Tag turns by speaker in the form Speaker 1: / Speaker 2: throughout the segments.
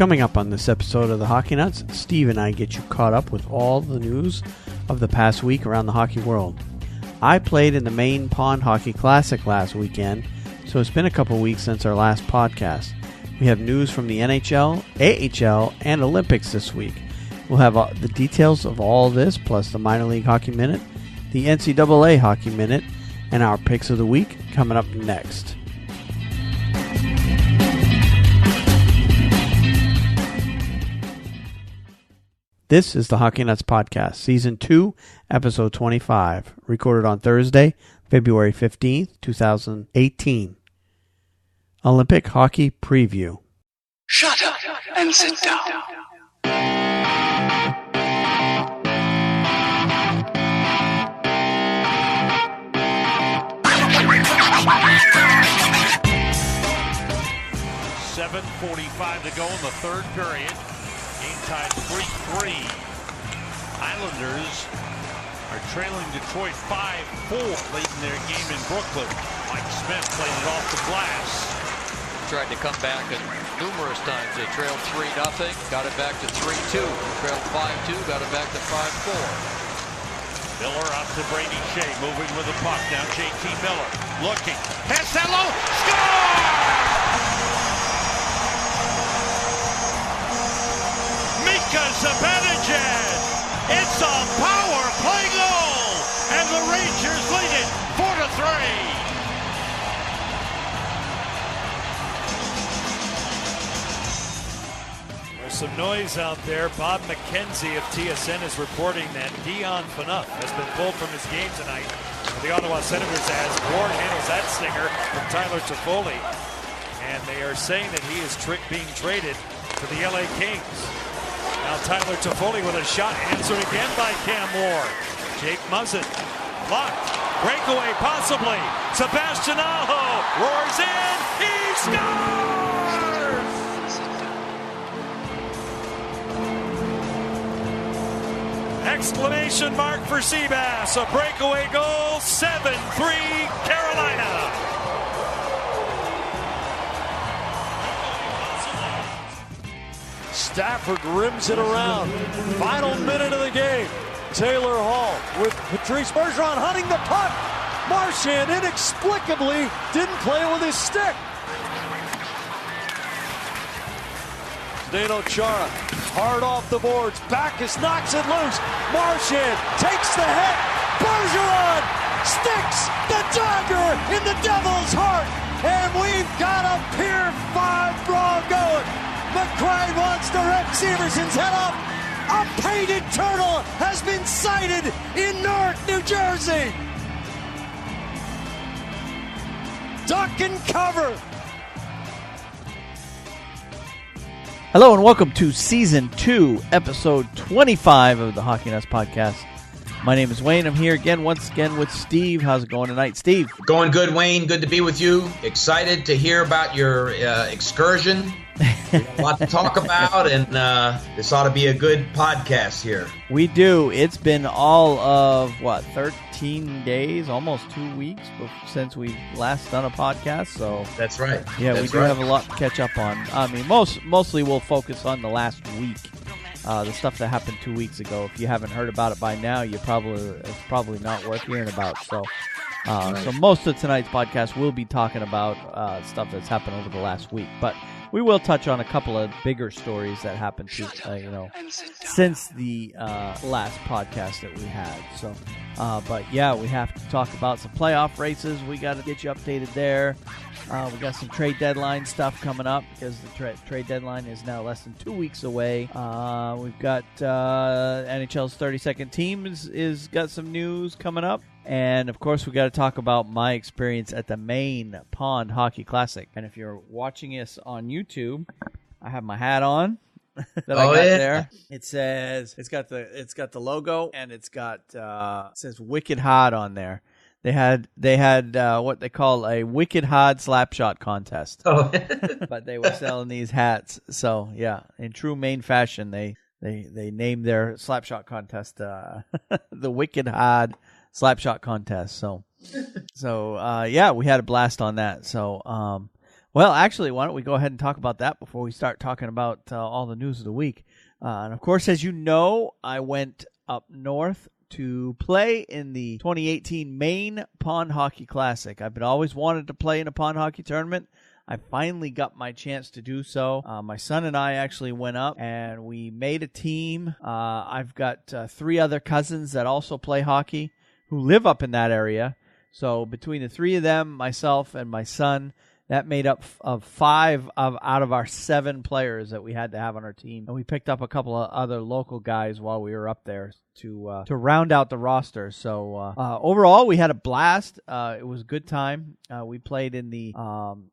Speaker 1: Coming up on this episode of the Hockey Nuts, Steve and I get you caught up with all the news of the past week around the hockey world. I played in the Maine Pond Hockey Classic last weekend, so it's been a couple weeks since our last podcast. We have news from the NHL, AHL, and Olympics this week. We'll have the details of all this, plus the Minor League Hockey Minute, the NCAA Hockey Minute, and our picks of the week coming up next. This is the Hockey Nuts Podcast, Season 2, Episode 25, recorded on Thursday, February 15th, 2018. Olympic Hockey Preview.
Speaker 2: Shut up and sit down.
Speaker 3: .7:45 to go in the third period. Game tied 3-3. Islanders are trailing Detroit 5-4 late in their game in Brooklyn. Mike Smith played it off the glass.
Speaker 4: Tried to come back numerous times. They trailed 3-0, got it back to 3-2. Trailed 5-2, got it back to 5-4.
Speaker 3: Miller up to Brady Shea, moving with the puck. Now JT Miller looking. Castello, score! Mika Zibanejad! It's a power play goal! And the Rangers lead it 4-3.
Speaker 5: Some noise out there. Bob McKenzie of TSN is reporting that Dion Phaneuf has been pulled from his game tonight. The Ottawa Senators, as Ward handles that stinger from Tyler Toffoli. And they are saying that he is being traded to the LA Kings. Now Tyler Toffoli with a shot answered again by Cam Ward. Jake Muzzin blocked. Breakaway possibly. Sebastian Aho roars in. He scores! Exclamation mark for Seabass. A breakaway goal. 7-3 Carolina.
Speaker 6: Stafford rims it around. Final minute of the game. Taylor Hall with Patrice Bergeron hunting the puck. Marchand inexplicably didn't play with his stick. Zdeno Chara hard off the boards. Backus knocks it loose. Marchand takes the hit. Bergeron sticks the dagger in the Devil's heart. And we've got a Pier 5 brawl going. McCray wants to rip Severson's head up. A painted turtle has been sighted in Newark, New Jersey. Duck and cover.
Speaker 1: Hello and welcome to Season 2, Episode 25 of the Hockey Nuts Podcast. My name is Wayne. I'm here once again with Steve. How's it going tonight, Steve?
Speaker 7: Going good, Wayne. Good to be with you. Excited to hear about your excursion. A lot to talk about, and this ought to be a good podcast here.
Speaker 1: We do. It's been all of, 13 days, almost 2 weeks since we last done a podcast. So
Speaker 7: that's right.
Speaker 1: Yeah, we do have a lot to catch up on. I mean, mostly we'll focus on the last week, the stuff that happened 2 weeks ago. If you haven't heard about it by now, it's probably not worth hearing about. So, So most of tonight's podcast will be talking about stuff that's happened over the last week, but we will touch on a couple of bigger stories that happened since the last podcast that we had. So, but yeah, we have to talk about some playoff races. We got to get you updated there. We got some trade deadline stuff coming up because the trade deadline is now less than 2 weeks away. We've got NHL's 32nd team is got some news coming up. And, of course, we got to talk about my experience at the Maine Pond Hockey Classic. And if you're watching us on YouTube, I have my hat on that I got there. It says it's got the logo, and it says Wicked Hard on there. They had what they call a Wicked Hard Slapshot contest. Oh. But they were selling these hats. So, yeah, in true Maine fashion, they named their Slapshot contest the Wicked Hard Slapshot contest. So yeah, we had a blast on that. So Well, actually, why don't we go ahead and talk about that before we start talking about all the news of the week. And, of course, as you know, I went up north to play in the 2018 Maine Pond Hockey Classic. I've been always wanted to play in a pond hockey tournament. I finally got my chance to do so. My son and I actually went up, and we made a team. I've got 3 other cousins that also play hockey who live up in that area. So between the 3 of them, myself, and my son, that made up of 5 out of our 7 players that we had to have on our team. And we picked up a couple of other local guys while we were up there to round out the roster. So overall, we had a blast. It was a good time. We played in the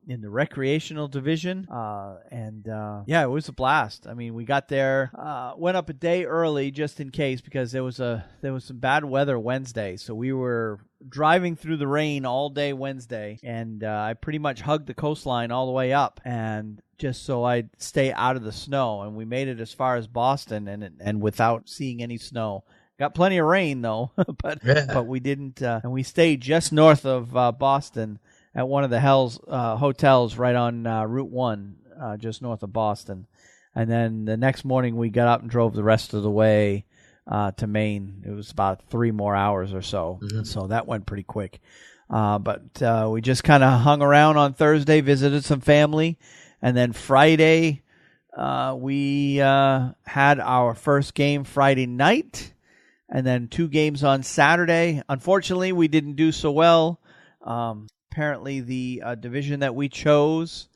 Speaker 1: recreational division, and it was a blast. I mean, we got there, went up a day early just in case because there was some bad weather Wednesday, so we were driving through the rain all day Wednesday, and I pretty much hugged the coastline all the way up, and just so I'd stay out of the snow. And we made it as far as Boston, and without seeing any snow. Got plenty of rain though, but we didn't. And we stayed just north of Boston at one of the hotels right on Route 1, just north of Boston. And then the next morning we got up and drove the rest of the way to Maine. It was about 3 more hours or so, so that went pretty quick. But we just kind of hung around on Thursday, visited some family, and then Friday we had our first game Friday night, and then 2 games on Saturday. Unfortunately, we didn't do so well. Apparently, the division that we chose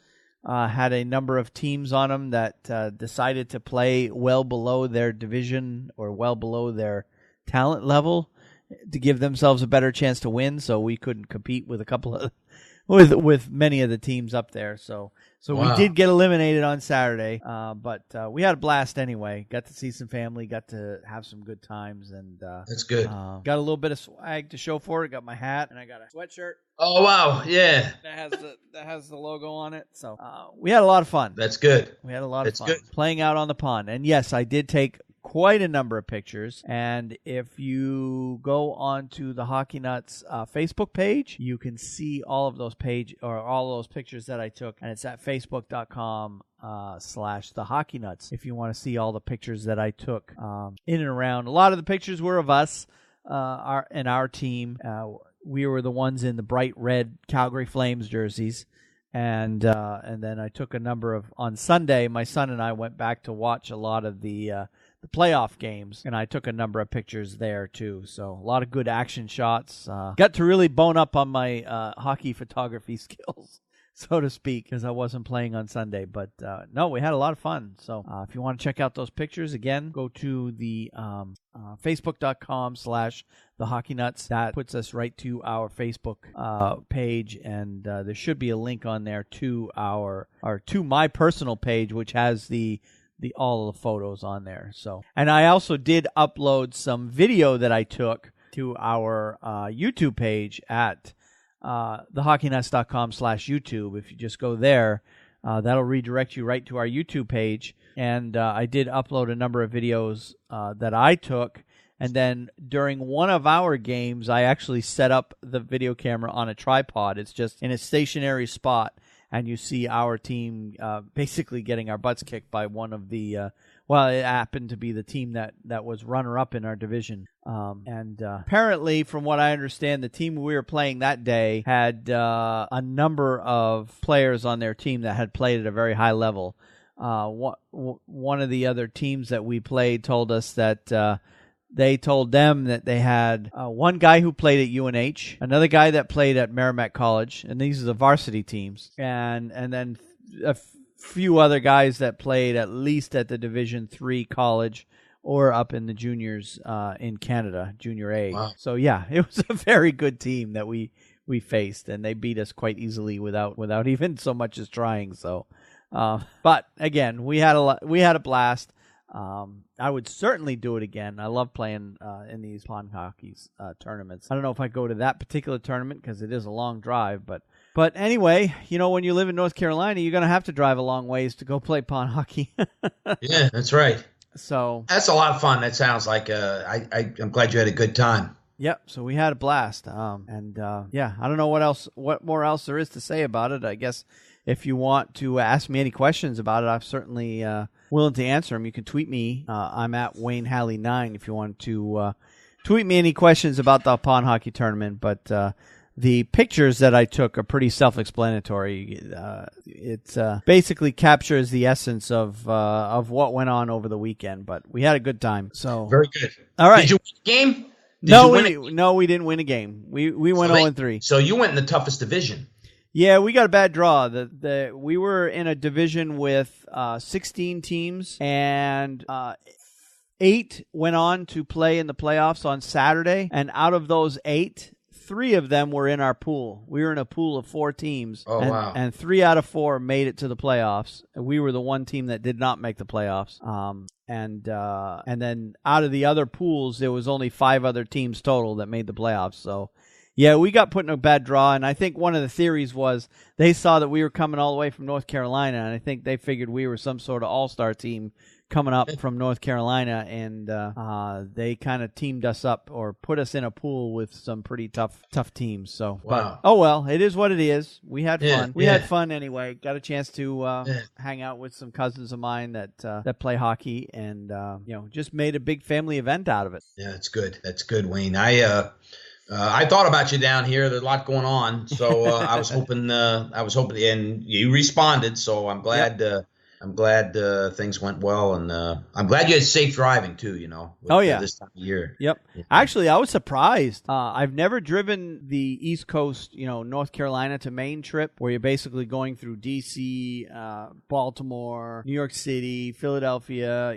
Speaker 1: had a number of teams on them that decided to play well below their division or well below their talent level to give themselves a better chance to win. So we couldn't compete with a couple of with many of the teams up there. So wow. We did get eliminated on Saturday, but we had a blast anyway. Got to see some family, got to have some good times, and
Speaker 7: that's good.
Speaker 1: Got a little bit of swag to show for it. Got my hat, and I got a sweatshirt.
Speaker 7: Oh wow, yeah.
Speaker 1: That has the logo on it. So we had a lot of fun.
Speaker 7: That's good.
Speaker 1: We had a lot of fun playing out on the pond. And yes, I did take quite a number of pictures, and if you go on to the Hockey Nuts Facebook page, you can see all of those pictures that I took, and it's at facebook.com/the Hockey Nuts if you want to see all the pictures that I took in and around. A lot of the pictures were of us and our team. We were the ones in the bright red Calgary Flames jerseys. And then I took a number on Sunday, my son and I went back to watch a lot of the playoff games, and I took a number of pictures there too. So a lot of good action shots. Got to really bone up on my hockey photography skills, so to speak, because I wasn't playing on Sunday. But no, we had a lot of fun. So if you want to check out those pictures, again, go to the facebook.com/the Hockey Nuts. That puts us right to our Facebook page, and there should be a link on there to my personal page, which has all of the photos on there. So, and I also did upload some video that I took to our YouTube page at thehockeynuts.com/YouTube. If you just go there, that'll redirect you right to our YouTube page. And I did upload a number of videos that I took. And then during one of our games, I actually set up the video camera on a tripod. It's just in a stationary spot. And you see our team basically getting our butts kicked by one of the, it happened to be the team that was runner-up in our division. And apparently, from what I understand, the team we were playing that day had a number of players on their team that had played at a very high level. One of the other teams that we played told us that they told them that they had one guy who played at UNH, another guy that played at Merrimack College, and these are the varsity teams, and then a few other guys that played at least at the Division III college or up in the juniors in Canada, Junior A.
Speaker 7: Wow.
Speaker 1: So yeah, it was a very good team that we faced, and they beat us quite easily without even so much as trying. So, but again, we had a blast. I would certainly do it again. I love playing in these pond hockey tournaments. I don't know if I go to that particular tournament because it is a long drive, but anyway, when you live in North Carolina, you're going to have to drive a long ways to go play pond hockey.
Speaker 7: Yeah, that's right.
Speaker 1: So
Speaker 7: that's a lot of fun. That sounds like I'm glad you had a good time.
Speaker 1: Yep. So we had a blast. I don't know what more else there is to say about it. I guess if you want to ask me any questions about it, I'm certainly willing to answer them. You can tweet me. I'm at Wayne Halley 9 if you want to tweet me any questions about the Pond Hockey Tournament. But the pictures that I took are pretty self-explanatory. It basically captures the essence of what went on over the weekend. But we had a good time. So
Speaker 7: very good.
Speaker 1: All right.
Speaker 7: Did you win a game?
Speaker 1: We didn't win a game. We went 0-3.
Speaker 7: So you went in the toughest division.
Speaker 1: Yeah, we got a bad draw. We were in a division with 16 teams, and 8 went on to play in the playoffs on Saturday. And out of those 8, 3 of them were in our pool. We were in a pool of 4 teams.
Speaker 7: Oh, wow.
Speaker 1: And 3 out of 4 made it to the playoffs. We were the one team that did not make the playoffs. And then out of the other pools, there was only 5 other teams total that made the playoffs. So, yeah, we got put in a bad draw, and I think one of the theories was they saw that we were coming all the way from North Carolina, and I think they figured we were some sort of all-star team coming up from North Carolina, and they kind of teamed us up or put us in a pool with some pretty tough teams. So,
Speaker 7: wow.
Speaker 1: But, oh well, it is what it is. We had fun. We had fun anyway. Got a chance to hang out with some cousins of mine that play hockey, and just made a big family event out of it.
Speaker 7: Yeah, that's good. That's good, Wayne. I thought about you down here. There's a lot going on, so I was hoping, and you responded. So I'm glad. Yep. I'm glad things went well, and I'm glad you had safe driving too. With, this time of year.
Speaker 1: Yep. Yeah. Actually, I was surprised. I've never driven the East Coast, North Carolina to Maine trip, where you're basically going through D.C., Baltimore, New York City, Philadelphia.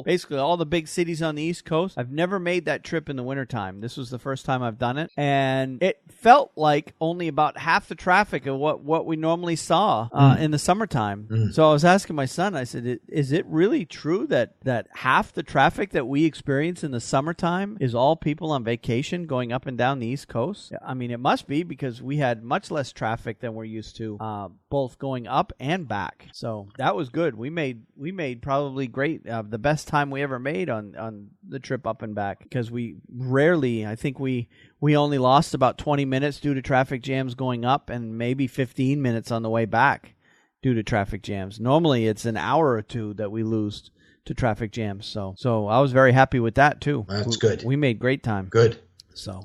Speaker 1: Basically all the big cities on the East Coast. I've never made that trip in the wintertime. This was the first time I've done it, and it felt like only about half the traffic of what we normally saw in the summertime. So I was asking my son, I said, is it really true that half the traffic that we experience in the summertime is all people on vacation going up and down the East Coast? I mean, it must be, because we had much less traffic than we're used to, both going up and back. So that was good. We made probably the best time we ever made on the trip up and back, because we rarely, I think we only lost about 20 minutes due to traffic jams going up, and maybe 15 minutes on the way back due to traffic jams. Normally, it's an hour or 2 that we lose to traffic jams. So I was very happy with that too.
Speaker 7: That's good.
Speaker 1: We made great time.
Speaker 7: Good.
Speaker 1: So,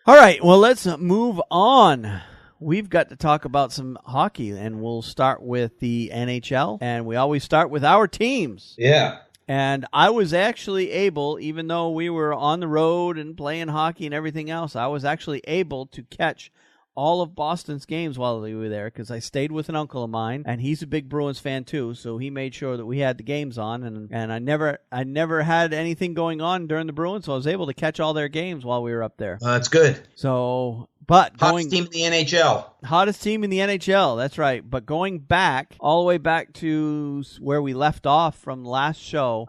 Speaker 1: all right. Well, let's move on. We've got to talk about some hockey, and we'll start with the NHL. And we always start with our teams.
Speaker 7: Yeah.
Speaker 1: And I was actually able, even though we were on the road and playing hockey and everything else, I was actually able to catch all of Boston's games while we were there, because I stayed with an uncle of mine, and he's a big Bruins fan too, so he made sure that we had the games on, and I never had anything going on during the Bruins, so I was able to catch all their games while we were up there.
Speaker 7: That's good.
Speaker 1: So, but
Speaker 7: hottest team in the NHL.
Speaker 1: Hottest team in the NHL, that's right. But going back, all the way back to where we left off from last show,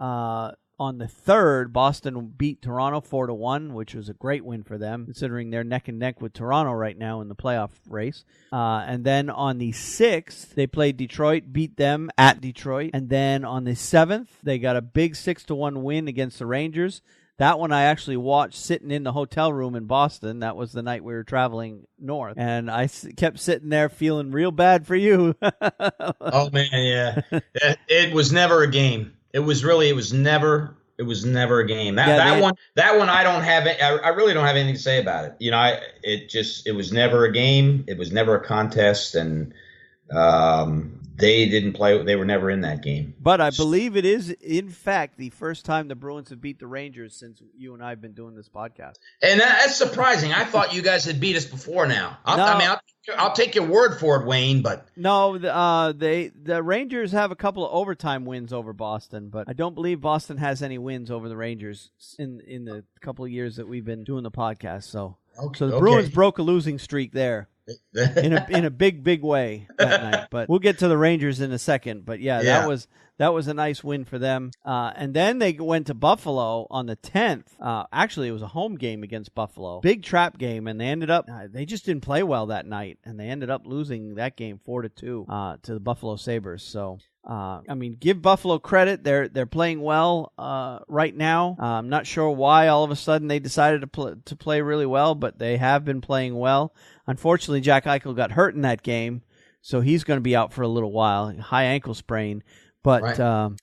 Speaker 1: on the 3rd, Boston beat Toronto 4-1, which was a great win for them, considering they're neck and neck with Toronto right now in the playoff race. And then on the 6th, they played Detroit, beat them at Detroit. And then on the 7th, they got a big 6-1 win against the Rangers. That one I actually watched sitting in the hotel room in Boston. That was the night we were traveling north. And I kept sitting there feeling real bad for you.
Speaker 7: Oh, man, yeah. It was never a game. It was never a game. That one I don't have. I really don't have anything to say about it. It was never a game. It was never a contest, and they didn't play. They were never in that game.
Speaker 1: But I believe it is, in fact, the first time the Bruins have beat the Rangers since you and I have been doing this podcast.
Speaker 7: And that's surprising. I thought you guys had beat us before now. I'll take your word for it, Wayne, but
Speaker 1: no, the Rangers have a couple of overtime wins over Boston, but I don't believe Boston has any wins over the Rangers in the couple of years that we've been doing the podcast. So the Bruins broke a losing streak there in a big way that night. But we'll get to the Rangers in a second. But yeah. That was a nice win for them. And then they went to Buffalo on the 10th. Actually, it was a home game against Buffalo. Big trap game, and they just didn't play well that night, and they ended up losing that game 4-2 to the Buffalo Sabres. So, give Buffalo credit. They're playing well right now. I'm not sure why all of a sudden they decided to play really well, but they have been playing well. Unfortunately, Jack Eichel got hurt in that game. so he's going to be out for a little while, high ankle sprain. But
Speaker 7: Right.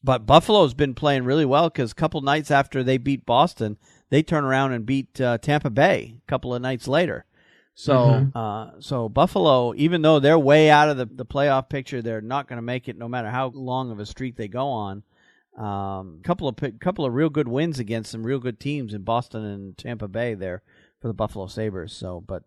Speaker 1: but Buffalo's been playing really well because a couple nights after they beat Boston, they turn around and beat Tampa Bay a couple of nights later. So so Buffalo, even though they're way out of the playoff picture, they're not going to make it no matter how long of a streak they go on. Couple of real good wins against some real good teams in Boston and Tampa Bay there for the Buffalo Sabres. So, but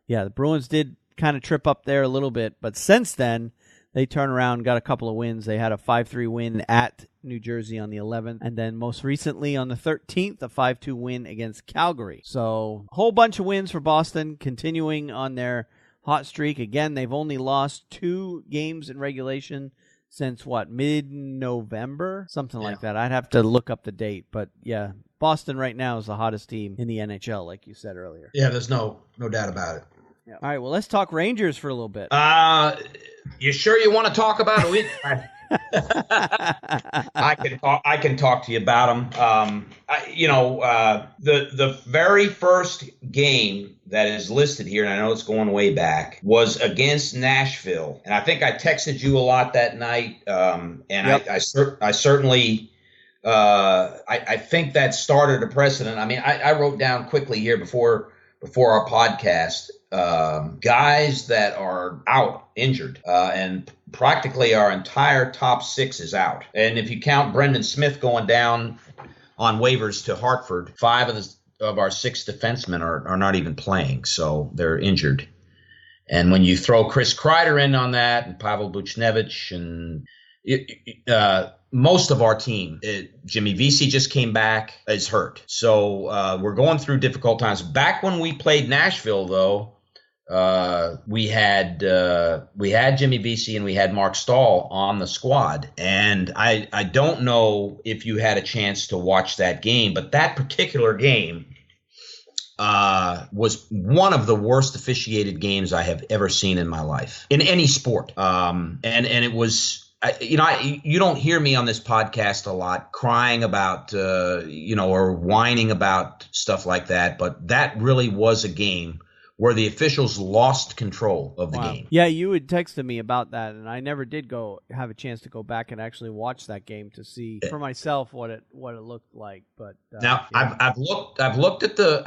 Speaker 1: yeah, the Bruins did kind of trip up there a little bit, but since then they turned around, got a couple of wins. They had a 5-3 win at New Jersey on the 11th, and then most recently on the 13th, a 5-2 win against Calgary. So a whole bunch of wins for Boston, continuing on their hot streak. Again, they've only lost 2 games in regulation since, mid-November? Something like that. I'd have to look up the date, but yeah, Boston right now is the hottest team in the NHL, like you said earlier.
Speaker 7: Yeah, there's no doubt about it.
Speaker 1: Yeah. All right, well, let's talk Rangers for a little bit.
Speaker 7: You sure you want to talk about it? I can talk to you about them. The very first game that is listed here, and I know it's going way back, was against Nashville, and I think I texted you a lot that night.
Speaker 1: Yep.
Speaker 7: I certainly. I think that started a precedent. I mean, I wrote down quickly here before our podcast, guys that are out injured, and practically our entire top 6 is out. And if you count Brendan Smith going down on waivers to Hartford, 5 of our 6 defensemen are not even playing, so they're injured. And when you throw Chris Kreider in on that, and Pavel Buchnevich, and most of our team, Jimmy Vesey just came back, is hurt. So we're going through difficult times. Back when we played Nashville, though, we had Jimmy Vesey and we had Mark Stahl on the squad. And I don't know if you had a chance to watch that game, but that particular game was one of the worst officiated games I have ever seen in my life in any sport. And it was. You don't hear me on this podcast a lot crying about, or whining about stuff like that. But that really was a game where the officials lost control of the game.
Speaker 1: Yeah, you had texted me about that, and I never did have a chance to go back and actually watch that game to see for myself what it looked like. But
Speaker 7: now yeah. I've looked at the.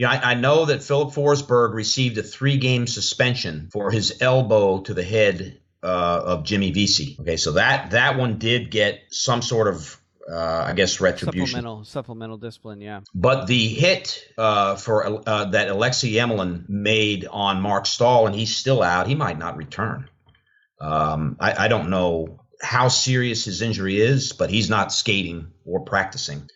Speaker 7: I know that Philip Forsberg received a 3-game suspension for his elbow to the head of Jimmy Vesey. Okay, so that one did get some sort of, retribution.
Speaker 1: Supplemental discipline, yeah.
Speaker 7: But the hit for that Alexei Emelin made on Mark Stahl, and he's still out. He might not return. I don't know how serious his injury is, but he's not skating or practicing.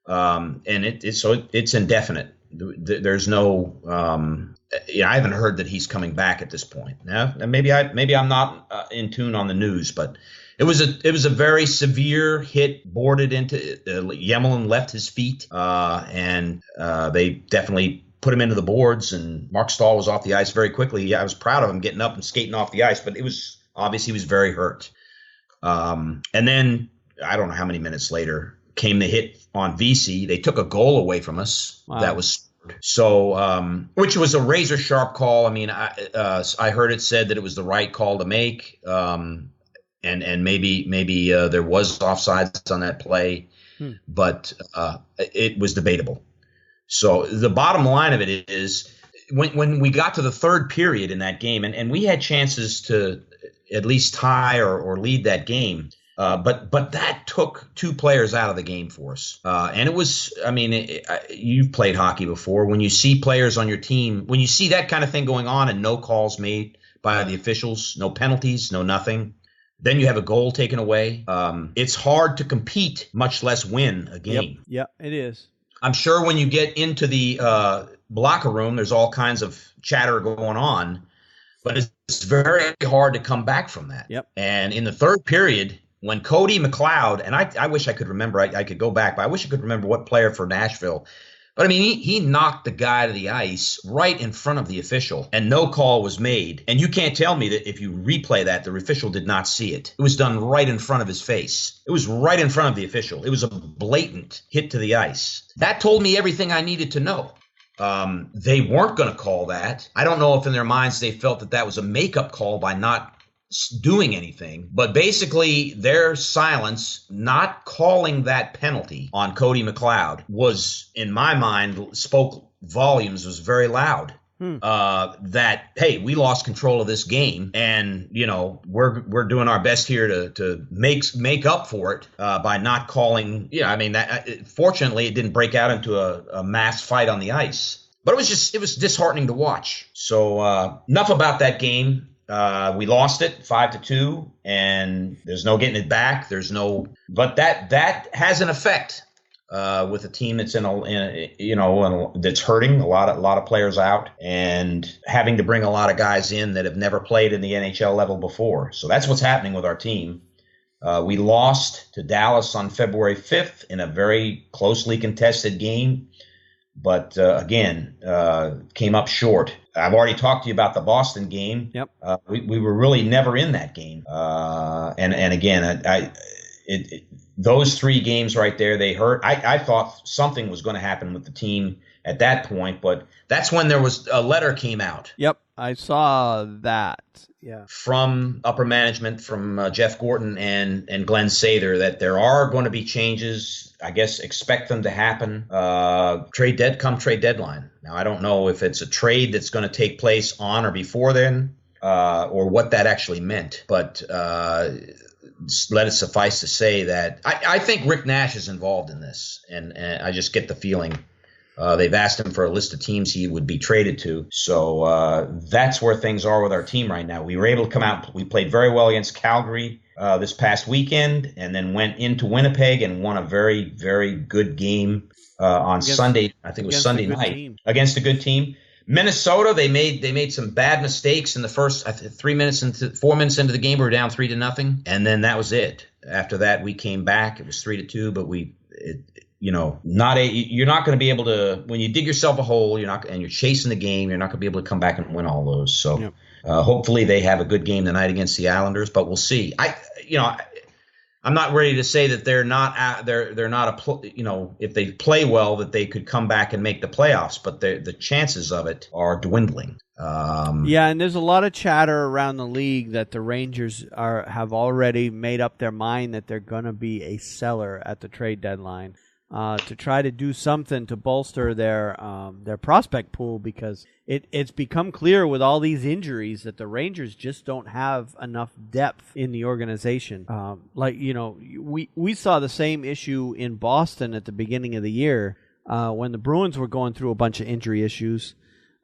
Speaker 7: And it's indefinite. There's no I haven't heard that he's coming back at this point. Now, maybe I'm not in tune on the news, but it was a very severe hit, boarded into Yemelin left his feet, and they definitely put him into the boards, and Mark Stahl was off the ice very quickly. Yeah, I was proud of him getting up and skating off the ice, but it was obvious he was very hurt. And then I don't know how many minutes later came the hit on Vesey. They took a goal away from us. Wow. That was so, which was a razor sharp call. I mean, I heard it said that it was the right call to make, and maybe there was offsides on that play, but it was debatable. So the bottom line of it is when we got to the third period in that game, and we had chances to at least tie or lead that game. But that took 2 players out of the game for us. And it was, you've played hockey before. When you see players on your team, when you see that kind of thing going on and no calls made by the officials, no penalties, no nothing, then you have a goal taken away. It's hard to compete, much less win a game.
Speaker 1: Yep, it is.
Speaker 7: I'm sure when you get into the locker room, there's all kinds of chatter going on, but it's very hard to come back from that.
Speaker 1: Yep.
Speaker 7: And in the third period, when Cody McLeod, and I wish I could remember, I could go back, but I wish I could remember what player for Nashville. But, I mean, he knocked the guy to the ice right in front of the official, and no call was made. And you can't tell me that if you replay that, the official did not see it. It was done right in front of his face. It was right in front of the official. It was a blatant hit to the ice. That told me everything I needed to know. They weren't going to call that. I don't know if in their minds they felt that that was a makeup call by not doing anything, but basically their silence, not calling that penalty on Cody McLeod, was, in my mind, spoke volumes, was very loud. That, hey, we lost control of this game, and we're doing our best here to make up for it by not calling. Fortunately, it didn't break out into a mass fight on the ice, but it was disheartening to watch. So enough about that game. We lost it 5-2, and there's no getting it back. But that has an effect. With a team that's that's hurting, a lot of players out, and having to bring a lot of guys in that have never played in the NHL level before. So that's what's happening with our team. We lost to Dallas on February 5th in a very closely contested game, but again, came up short. I've already talked to you about the Boston game.
Speaker 1: Yep.
Speaker 7: We were really never in that game, and again, those 3 games right there, they hurt. I thought something was going to happen with the team at that point, but that's when there was a letter came out.
Speaker 1: Yep, I saw that. Yeah, from
Speaker 7: upper management, from Jeff Gorton and Glenn Sather, that there are going to be changes. I guess expect them to happen. Trade deadline. Now, I don't know if it's a trade that's going to take place on or before then, or what that actually meant, but let it suffice to say that I think Rick Nash is involved in this, and I just get the feeling they've asked him for a list of teams he would be traded to. So that's where things are with our team right now. We were able to come out. We played very well against Calgary this past weekend, and then went into Winnipeg and won a very, very good game on Sunday. I think it was Sunday night against a good team. Minnesota, they made some bad mistakes in the first 4 minutes into the game. We were down 3-0, and then that was it. After that, we came back. It was 3-2, but you're not going to be able to, when you dig yourself a hole, and you're chasing the game, you're not going to be able to come back and win all those. So hopefully they have a good game tonight against the Islanders, but we'll see. I'm not ready to say that they're not if they play well, that they could come back and make the playoffs, but the chances of it are dwindling.
Speaker 1: And there's a lot of chatter around the league that the Rangers have already made up their mind that they're going to be a seller at the trade deadline. To try to do something to bolster their prospect pool, because it's become clear with all these injuries that the Rangers just don't have enough depth in the organization. We saw the same issue in Boston at the beginning of the year when the Bruins were going through a bunch of injury issues.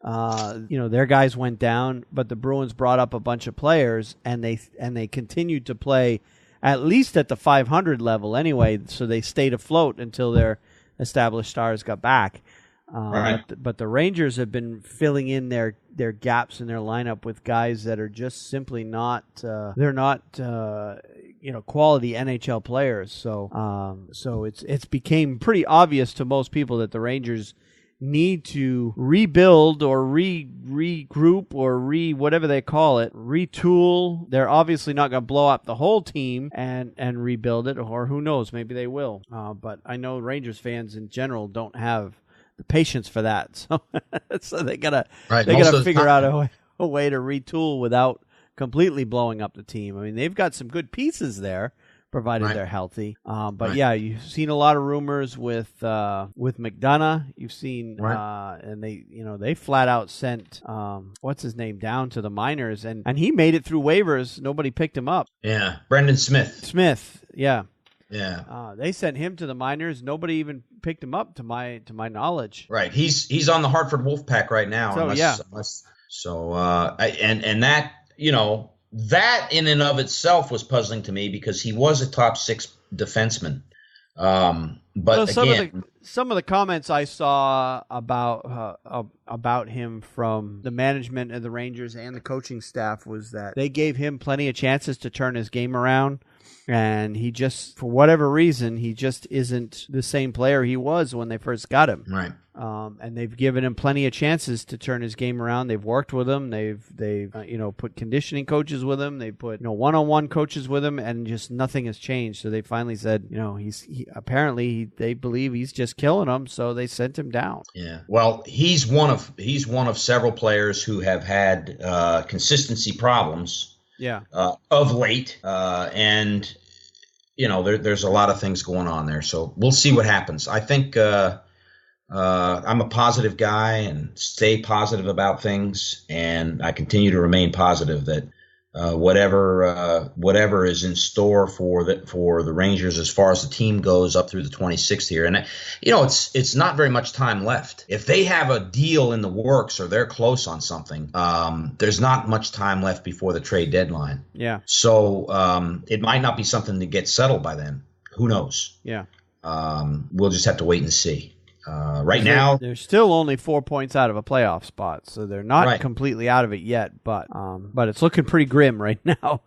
Speaker 1: Their guys went down, but the Bruins brought up a bunch of players, and they continued to play at least at the 500 level anyway, so they stayed afloat until their established stars got back.
Speaker 7: Right.
Speaker 1: But the Rangers have been filling in their gaps in their lineup with guys that are just simply not quality NHL players. So it's became pretty obvious to most people that the Rangers need to rebuild or regroup or whatever they call it, retool. They're obviously not going to blow up the whole team and rebuild it, or who knows, maybe they will. But I know Rangers fans in general don't have the patience for that, so they gotta figure out a way to retool without completely blowing up the team. I mean, they've got some good pieces there, provided they're healthy. But you've seen a lot of rumors with McDonough. You've seen, and they flat out sent what's his name down to the minors, and he made it through waivers. Nobody picked him up.
Speaker 7: Yeah, Brendan Smith.
Speaker 1: Yeah.
Speaker 7: Yeah.
Speaker 1: They sent him to the minors. Nobody even picked him up, to my knowledge.
Speaker 7: Right. He's on the Hartford Wolfpack right now. That in and of itself was puzzling to me, because he was a top 6 defenseman. But
Speaker 1: some of the comments I saw about him from the management of the Rangers and the coaching staff was that they gave him plenty of chances to turn his game around. And he just, for whatever reason, he just isn't the same player he was when they first got him.
Speaker 7: Right.
Speaker 1: And they've given him plenty of chances to turn his game around. They've worked with him. They've put conditioning coaches with him. They put one-on-one coaches with him, and just nothing has changed. So they finally said, they believe he's just killing them, so they sent him down.
Speaker 7: Yeah. Well, he's one of several players who have had consistency problems.
Speaker 1: Yeah.
Speaker 7: Of late, and there's a lot of things going on there. So we'll see what happens. I think I'm a positive guy and stay positive about things, and I continue to remain positive that whatever is in store for the Rangers as far as the team goes up through the 26th here. And it's not very much time left. If they have a deal in the works or they're close on something, there's not much time left before the trade deadline.
Speaker 1: Yeah.
Speaker 7: So it might not be something that gets settled by then. Who knows?
Speaker 1: Yeah.
Speaker 7: We'll just have to wait and see. Right now,
Speaker 1: they're still only 4 points out of a playoff spot, so they're not completely out of it yet. But it's looking pretty grim right now.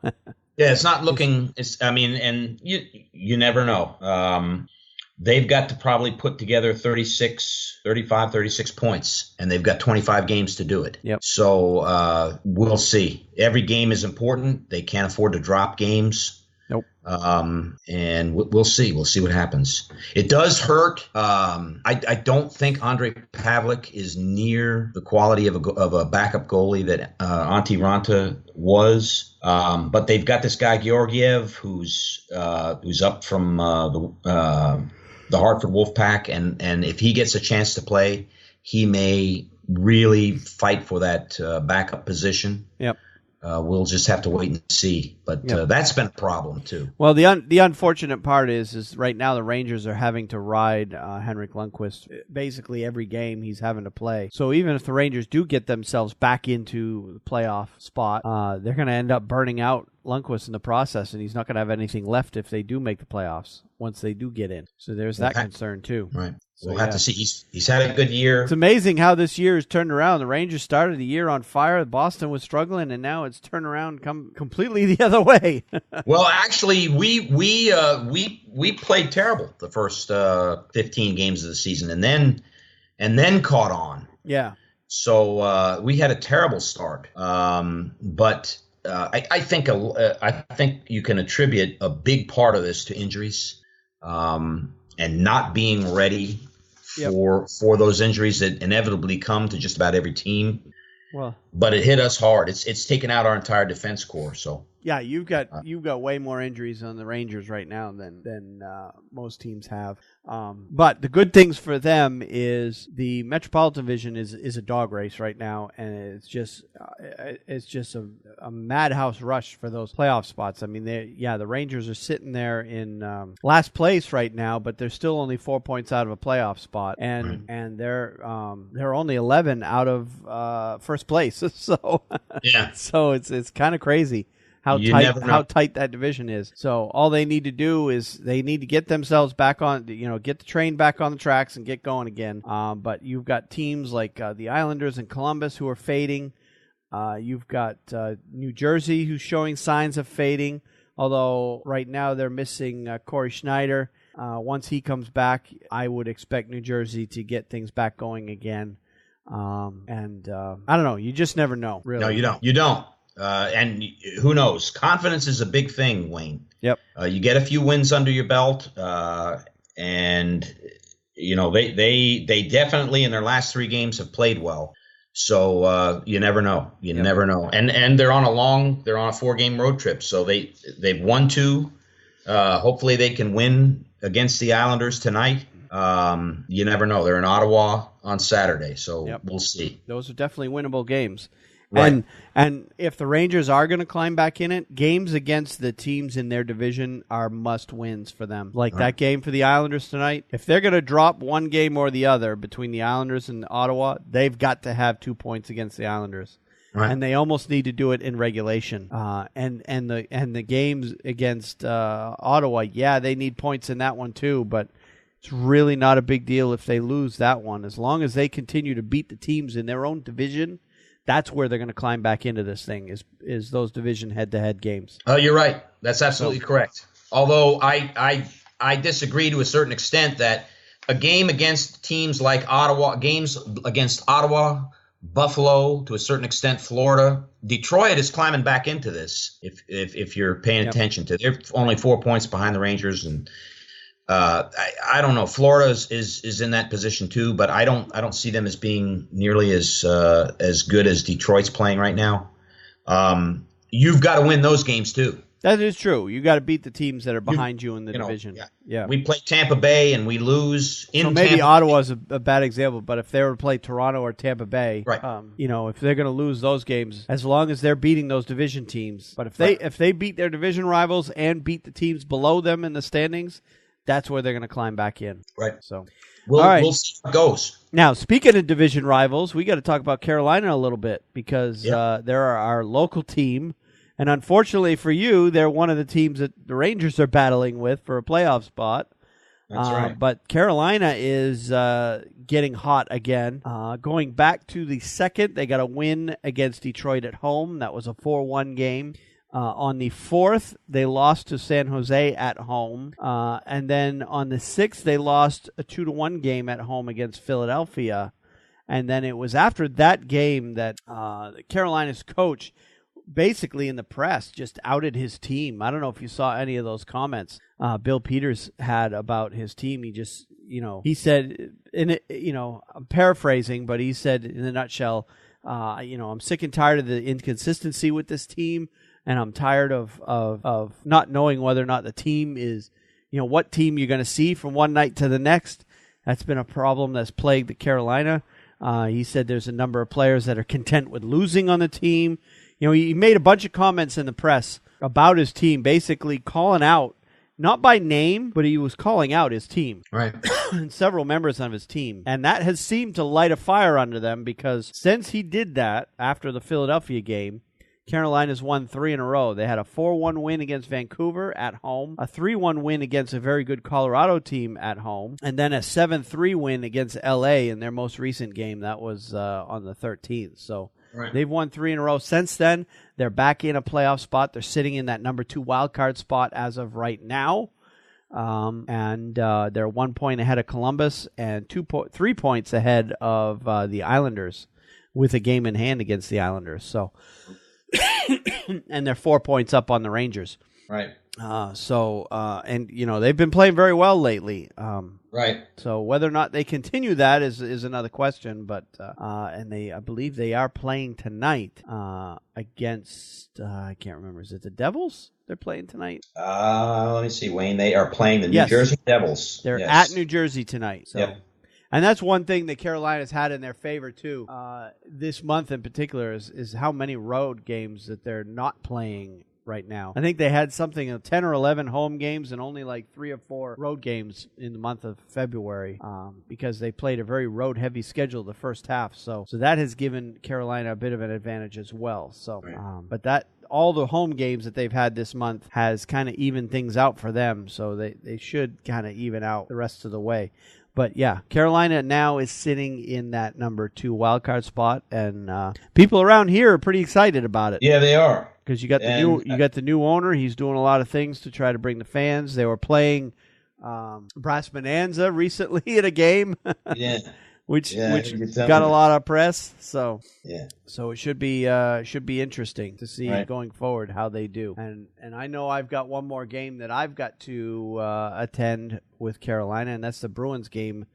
Speaker 7: Yeah, it's not looking. And you never know. They've got to probably put together 36 points, and they've got 25 games to do it.
Speaker 1: Yep.
Speaker 7: So we'll see. Every game is important. They can't afford to drop games.
Speaker 1: Nope.
Speaker 7: And we'll see. We'll see what happens. It does hurt. I don't think Andrei Pavlik is near the quality of a backup goalie that Antti Ranta was. But they've got this guy Georgiev who's up from the Hartford Wolfpack, and if he gets a chance to play, he may really fight for that backup position.
Speaker 1: Yep.
Speaker 7: We'll just have to wait and see. But that's been a problem, too.
Speaker 1: Well, the unfortunate part is right now the Rangers are having to ride Henrik Lundqvist basically every game he's having to play. So even if the Rangers do get themselves back into the playoff spot, they're going to end up burning out Lundqvist in the process, and he's not going to have anything left if they do make the playoffs once they do get in. So there's that concern, too.
Speaker 7: Right. We'll have to see. He's had a good year.
Speaker 1: It's amazing how this year has turned around. The Rangers started the year on fire. Boston was struggling, and now it's turned around completely the other way.
Speaker 7: Well, actually, we played terrible the first 15 games of the season, and then caught on.
Speaker 1: Yeah.
Speaker 7: So we had a terrible start. But I think you can attribute a big part of this to injuries. And not being ready for those injuries that inevitably come to just about every team.
Speaker 1: Well,
Speaker 7: but it hit us hard. It's taken out our entire defense corps. So
Speaker 1: yeah, you've got way more injuries on the Rangers right now than most teams have. But the good things for them is the Metropolitan Division is a dog race right now, and it's just a madhouse rush for those playoff spots. I mean, the Rangers are sitting there in last place right now, but they're still only 4 points out of a playoff spot, and they're only 11 out of first place. So
Speaker 7: yeah,
Speaker 1: so it's kind of crazy how tight that division is. So all they need to do is they need to get themselves back on, get the train back on the tracks and get going again. But you've got teams like the Islanders and Columbus who are fading. You've got New Jersey who's showing signs of fading, although right now they're missing Corey Schneider. Once he comes back, I would expect New Jersey to get things back going again. I don't know. You just never know, really.
Speaker 7: No, you don't. You don't. And who knows? Confidence is a big thing, Wayne.
Speaker 1: Yep.
Speaker 7: You get a few wins under your belt, and they definitely in their last 3 games have played well. So you never know. You never know. And they're on a 4-game road trip. So they've won 2. Hopefully they can win against the Islanders tonight. You never know. They're in Ottawa on Saturday, so we'll see.
Speaker 1: Those are definitely winnable games.
Speaker 7: Right.
Speaker 1: And if the Rangers are going to climb back in it, games against the teams in their division are must-wins for them. Like that game for the Islanders tonight, if they're going to drop one game or the other between the Islanders and Ottawa, they've got to have 2 points against the Islanders. Right. And they almost need to do it in regulation. And the games against Ottawa, they need points in that one too, but it's really not a big deal if they lose that one. As long as they continue to beat the teams in their own division, that's where they're going to climb back into this thing is those division head-to-head games.
Speaker 7: Oh, you're right. That's absolutely correct. Although I disagree to a certain extent that a game against teams like Ottawa, games against Ottawa, Buffalo, to a certain extent Florida, Detroit is climbing back into this. If you're paying attention to, they're only 4 points behind the Rangers, and I don't know. Florida is in that position too, but I don't see them as being nearly as good as Detroit's playing right now. You've got to win those games too.
Speaker 1: That is true. You got to beat the teams that are behind you in the division. Yeah.
Speaker 7: We play Tampa Bay and we lose in Tampa.
Speaker 1: So maybe Ottawa's a bad example, but if they were to play Toronto or Tampa Bay,
Speaker 7: right.
Speaker 1: If they're going to lose those games, as long as they're beating those division teams, but if they beat their division rivals and beat the teams below them in the standings, that's where they're going to climb back in.
Speaker 7: Right.
Speaker 1: So
Speaker 7: we'll see how it goes.
Speaker 1: Now, speaking of division rivals, we got to talk about Carolina a little bit because they're our local team. And unfortunately for you, they're one of the teams that the Rangers are battling with for a playoff spot.
Speaker 7: That's right.
Speaker 1: But Carolina is getting hot again. Going back to the second, they got a win against Detroit at home. That was a 4-1 game. On the 4th, they lost to San Jose at home. And then on the 6th, they lost a 2-1 game at home against Philadelphia. And then it was after that game that Carolina's coach basically in the press just outed his team. I don't know if you saw any of those comments Bill Peters had about his team. He just, he said, I'm paraphrasing, but he said in a nutshell, I'm sick and tired of the inconsistency with this team, and I'm tired of not knowing whether or not the team is, what team you're going to see from one night to the next. That's been a problem that's plagued the Carolina. He said there's a number of players that are content with losing on the team. He made a bunch of comments in the press about his team, basically calling out, not by name, but he was calling out his team.
Speaker 7: Right.
Speaker 1: And several members of his team. And that has seemed to light a fire under them because since he did that after the Philadelphia game, Carolina's won 3 in a row. They had a 4-1 win against Vancouver at home, a 3-1 win against a very good Colorado team at home, and then a 7-3 win against LA in their most recent game. That was on the 13th. So they've won 3 in a row. Since then, they're back in a playoff spot. They're sitting in that number 2 wildcard spot as of right now. And they're 1 point ahead of Columbus and 3 points ahead of the Islanders with a game in hand against the Islanders. So, and they're 4 points up on the Rangers.
Speaker 7: Right.
Speaker 1: And they've been playing very well lately.
Speaker 7: Right.
Speaker 1: So whether or not they continue that is another question. But I believe they are playing tonight against I can't remember. Is it the Devils? They're playing tonight.
Speaker 7: Let me see, Wayne. They are playing the New Jersey Devils.
Speaker 1: They're at New Jersey tonight. So.
Speaker 7: Yep.
Speaker 1: And that's one thing that Carolina's had in their favor, too, this month in particular, is how many road games that they're not playing right now. I think they had something of 10 or 11 home games and only like 3 or 4 road games in the month of February because they played a very road-heavy schedule the first half. So that has given Carolina a bit of an advantage as well. So, but all the home games that they've had this month has kind of evened things out for them. So they should kind of even out the rest of the way. But yeah, Carolina now is sitting in that number 2 wildcard spot, and people around here are pretty excited about it.
Speaker 7: Yeah, they are.
Speaker 1: Because you got the new owner. He's doing a lot of things to try to bring the fans. They were playing Brass Bonanza recently at a game.
Speaker 7: Yeah.
Speaker 1: which got a lot of press. So so it should be interesting to see going forward how they do. And I know I've got one more game that I've got to attend with Carolina, and that's the Bruins game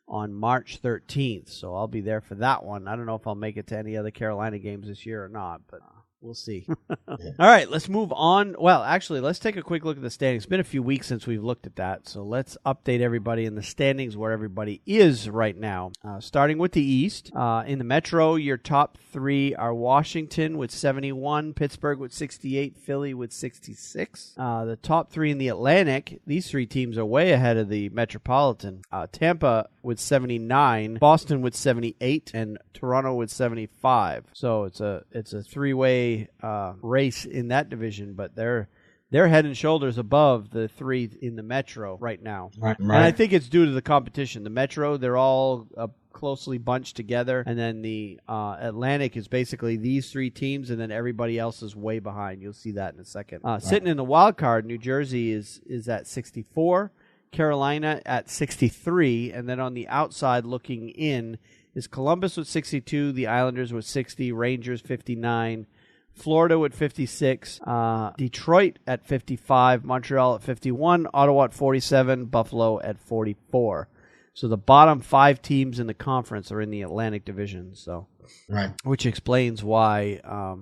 Speaker 1: on March 13th. So I'll be there for that one. I don't know if I'll make it to any other Carolina games this year or not, but we'll see. All right, let's move on. Well, actually, let's take a quick look at the standings. It's been a few weeks since we've looked at that, so let's update everybody in the standings where everybody is right now. Starting with the East. In the Metro, your top 3 are Washington with 71, Pittsburgh with 68, Philly with 66. The top 3 in the Atlantic, these 3 teams are way ahead of the Metropolitan. Tampa with 79, Boston with 78, and Toronto with 75. So it's a 3-way race in that division, but they're they're head and shoulders above the 3 in the Metro right now.
Speaker 7: Right.
Speaker 1: And I think it's due to the competition. The Metro, they're all closely bunched together, and then the Atlantic is basically these 3 teams, and then everybody else is way behind. You'll see that in a second. Sitting in the wild card, New Jersey is at 64, Carolina at 63, and then on the outside looking in is Columbus with 62, the Islanders with 60, Rangers 59, Florida with 56, Detroit at 55, Montreal at 51, Ottawa at 47, Buffalo at 44. So the bottom 5 teams in the conference are in the Atlantic Division. So,
Speaker 7: right,
Speaker 1: which explains why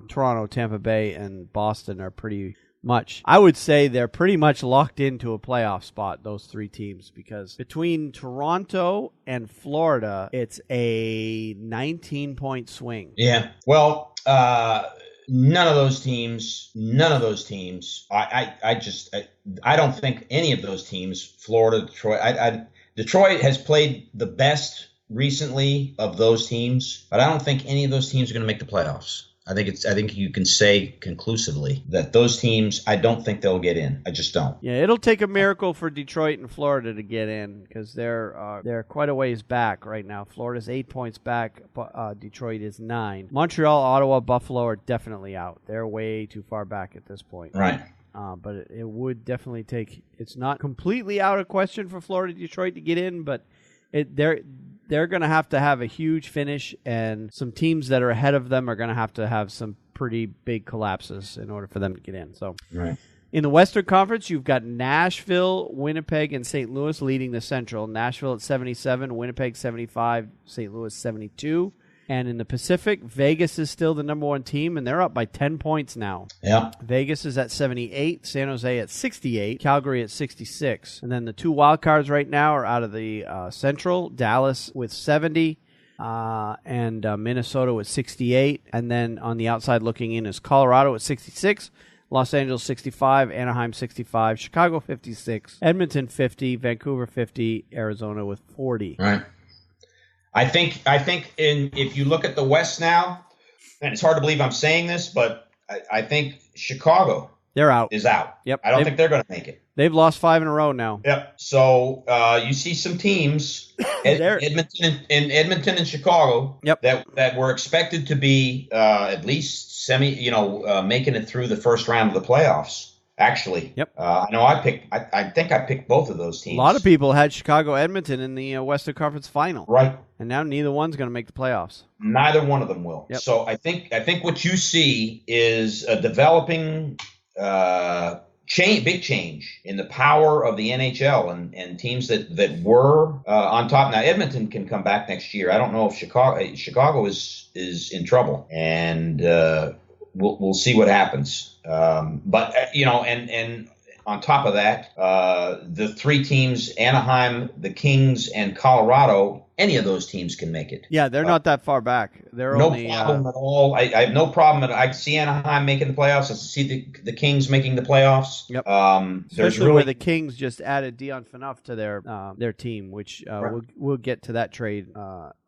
Speaker 1: Toronto, Tampa Bay, and Boston are pretty much. I would say they're pretty much locked into a playoff spot. Those 3 teams, because between Toronto and Florida, it's a 19-point swing.
Speaker 7: Yeah. Well. None of those teams. I don't think any of those teams. Florida, Detroit. Detroit has played the best recently of those teams, but I don't think any of those teams are going to make the playoffs. I think you can say conclusively that those teams, I don't think they'll get in. I just don't.
Speaker 1: Yeah, it'll take a miracle for Detroit and Florida to get in, because they're quite a ways back right now. Florida's 8 points back. Detroit is 9. Montreal, Ottawa, Buffalo are definitely out. They're way too far back at this point.
Speaker 7: Right.
Speaker 1: But it would definitely take. It's not completely out of question for Florida, Detroit to get in, but they're going to have a huge finish, and some teams that are ahead of them are going to have some pretty big collapses in order for them to get in. So,
Speaker 7: right.
Speaker 1: In the Western Conference, you've got Nashville, Winnipeg, and St. Louis leading the Central. Nashville at 77, Winnipeg 75, St. Louis 72. And in the Pacific, Vegas is still the number 1 team, and they're up by 10 points now.
Speaker 7: Yeah.
Speaker 1: Vegas is at 78, San Jose at 68, Calgary at 66. And then the 2 wild cards right now are out of the Central, Dallas with 70, and Minnesota with 68. And then on the outside looking in is Colorado at 66, Los Angeles 65, Anaheim 65, Chicago 56, Edmonton 50, Vancouver 50, Arizona with 40.
Speaker 7: Right. I think if you look at the West now, and it's hard to believe I'm saying this, but I think Chicago is out.
Speaker 1: Yep.
Speaker 7: I don't think they're going to make it.
Speaker 1: They've lost 5 in a row now.
Speaker 7: Yep. So you see some teams, Edmonton and Chicago,
Speaker 1: yep,
Speaker 7: that were expected to be at least making it through the first round of the playoffs. Actually,
Speaker 1: yep.
Speaker 7: I know I think I picked both of those teams.
Speaker 1: A lot of people had Chicago, Edmonton in the Western Conference Final,
Speaker 7: right?
Speaker 1: And now neither one's going to make the playoffs.
Speaker 7: Neither one of them will.
Speaker 1: Yep.
Speaker 7: So I think what you see is a developing big change in the power of the NHL and teams that were on top. Now Edmonton can come back next year. I don't know if Chicago is in trouble, and we'll see what happens. But and on top of that, the 3 teams, Anaheim, the Kings, and Colorado, any of those teams can make it.
Speaker 1: Yeah, they're not that far back. They're
Speaker 7: no
Speaker 1: only,
Speaker 7: problem at all. I have no problem. I see Anaheim making the playoffs. I see the Kings making the playoffs.
Speaker 1: Yep.
Speaker 7: Especially
Speaker 1: where the Kings just added Dion Phaneuf to their team, which
Speaker 7: right.
Speaker 1: we'll get to that trade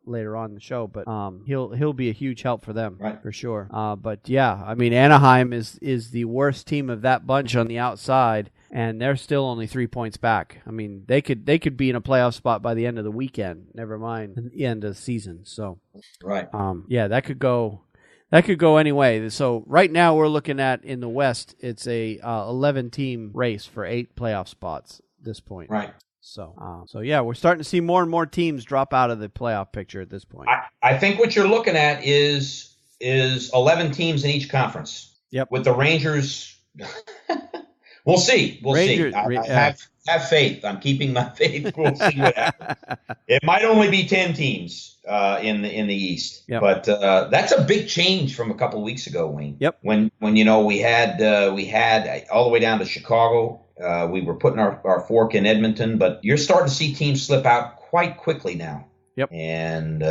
Speaker 1: later on in the show, but he'll be a huge help for them,
Speaker 7: right,
Speaker 1: for sure. But yeah, I mean, Anaheim is the worst team of that bunch on the outside, and they're still only 3 points back. I mean, they could be in a playoff spot by the end of the weekend. Never mind the end of the season. So,
Speaker 7: right,
Speaker 1: yeah, that could go any way. So right now we're looking at in the West, it's a 11-team race for 8 playoff spots at this point.
Speaker 7: Right.
Speaker 1: So yeah, we're starting to see more and more teams drop out of the playoff picture at this point.
Speaker 7: I think what you're looking at is 11 teams in each conference.
Speaker 1: Yep.
Speaker 7: With the Rangers, we'll see. Have faith. I'm keeping my faith. We'll see what happens. It might only be 10 teams in the East,
Speaker 1: yep.
Speaker 7: But that's a big change from a couple of weeks ago, Wayne.
Speaker 1: Yep.
Speaker 7: When we had all the way down to Chicago. We were putting our fork in Edmonton, but you're starting to see teams slip out quite quickly now.
Speaker 1: Yep.
Speaker 7: And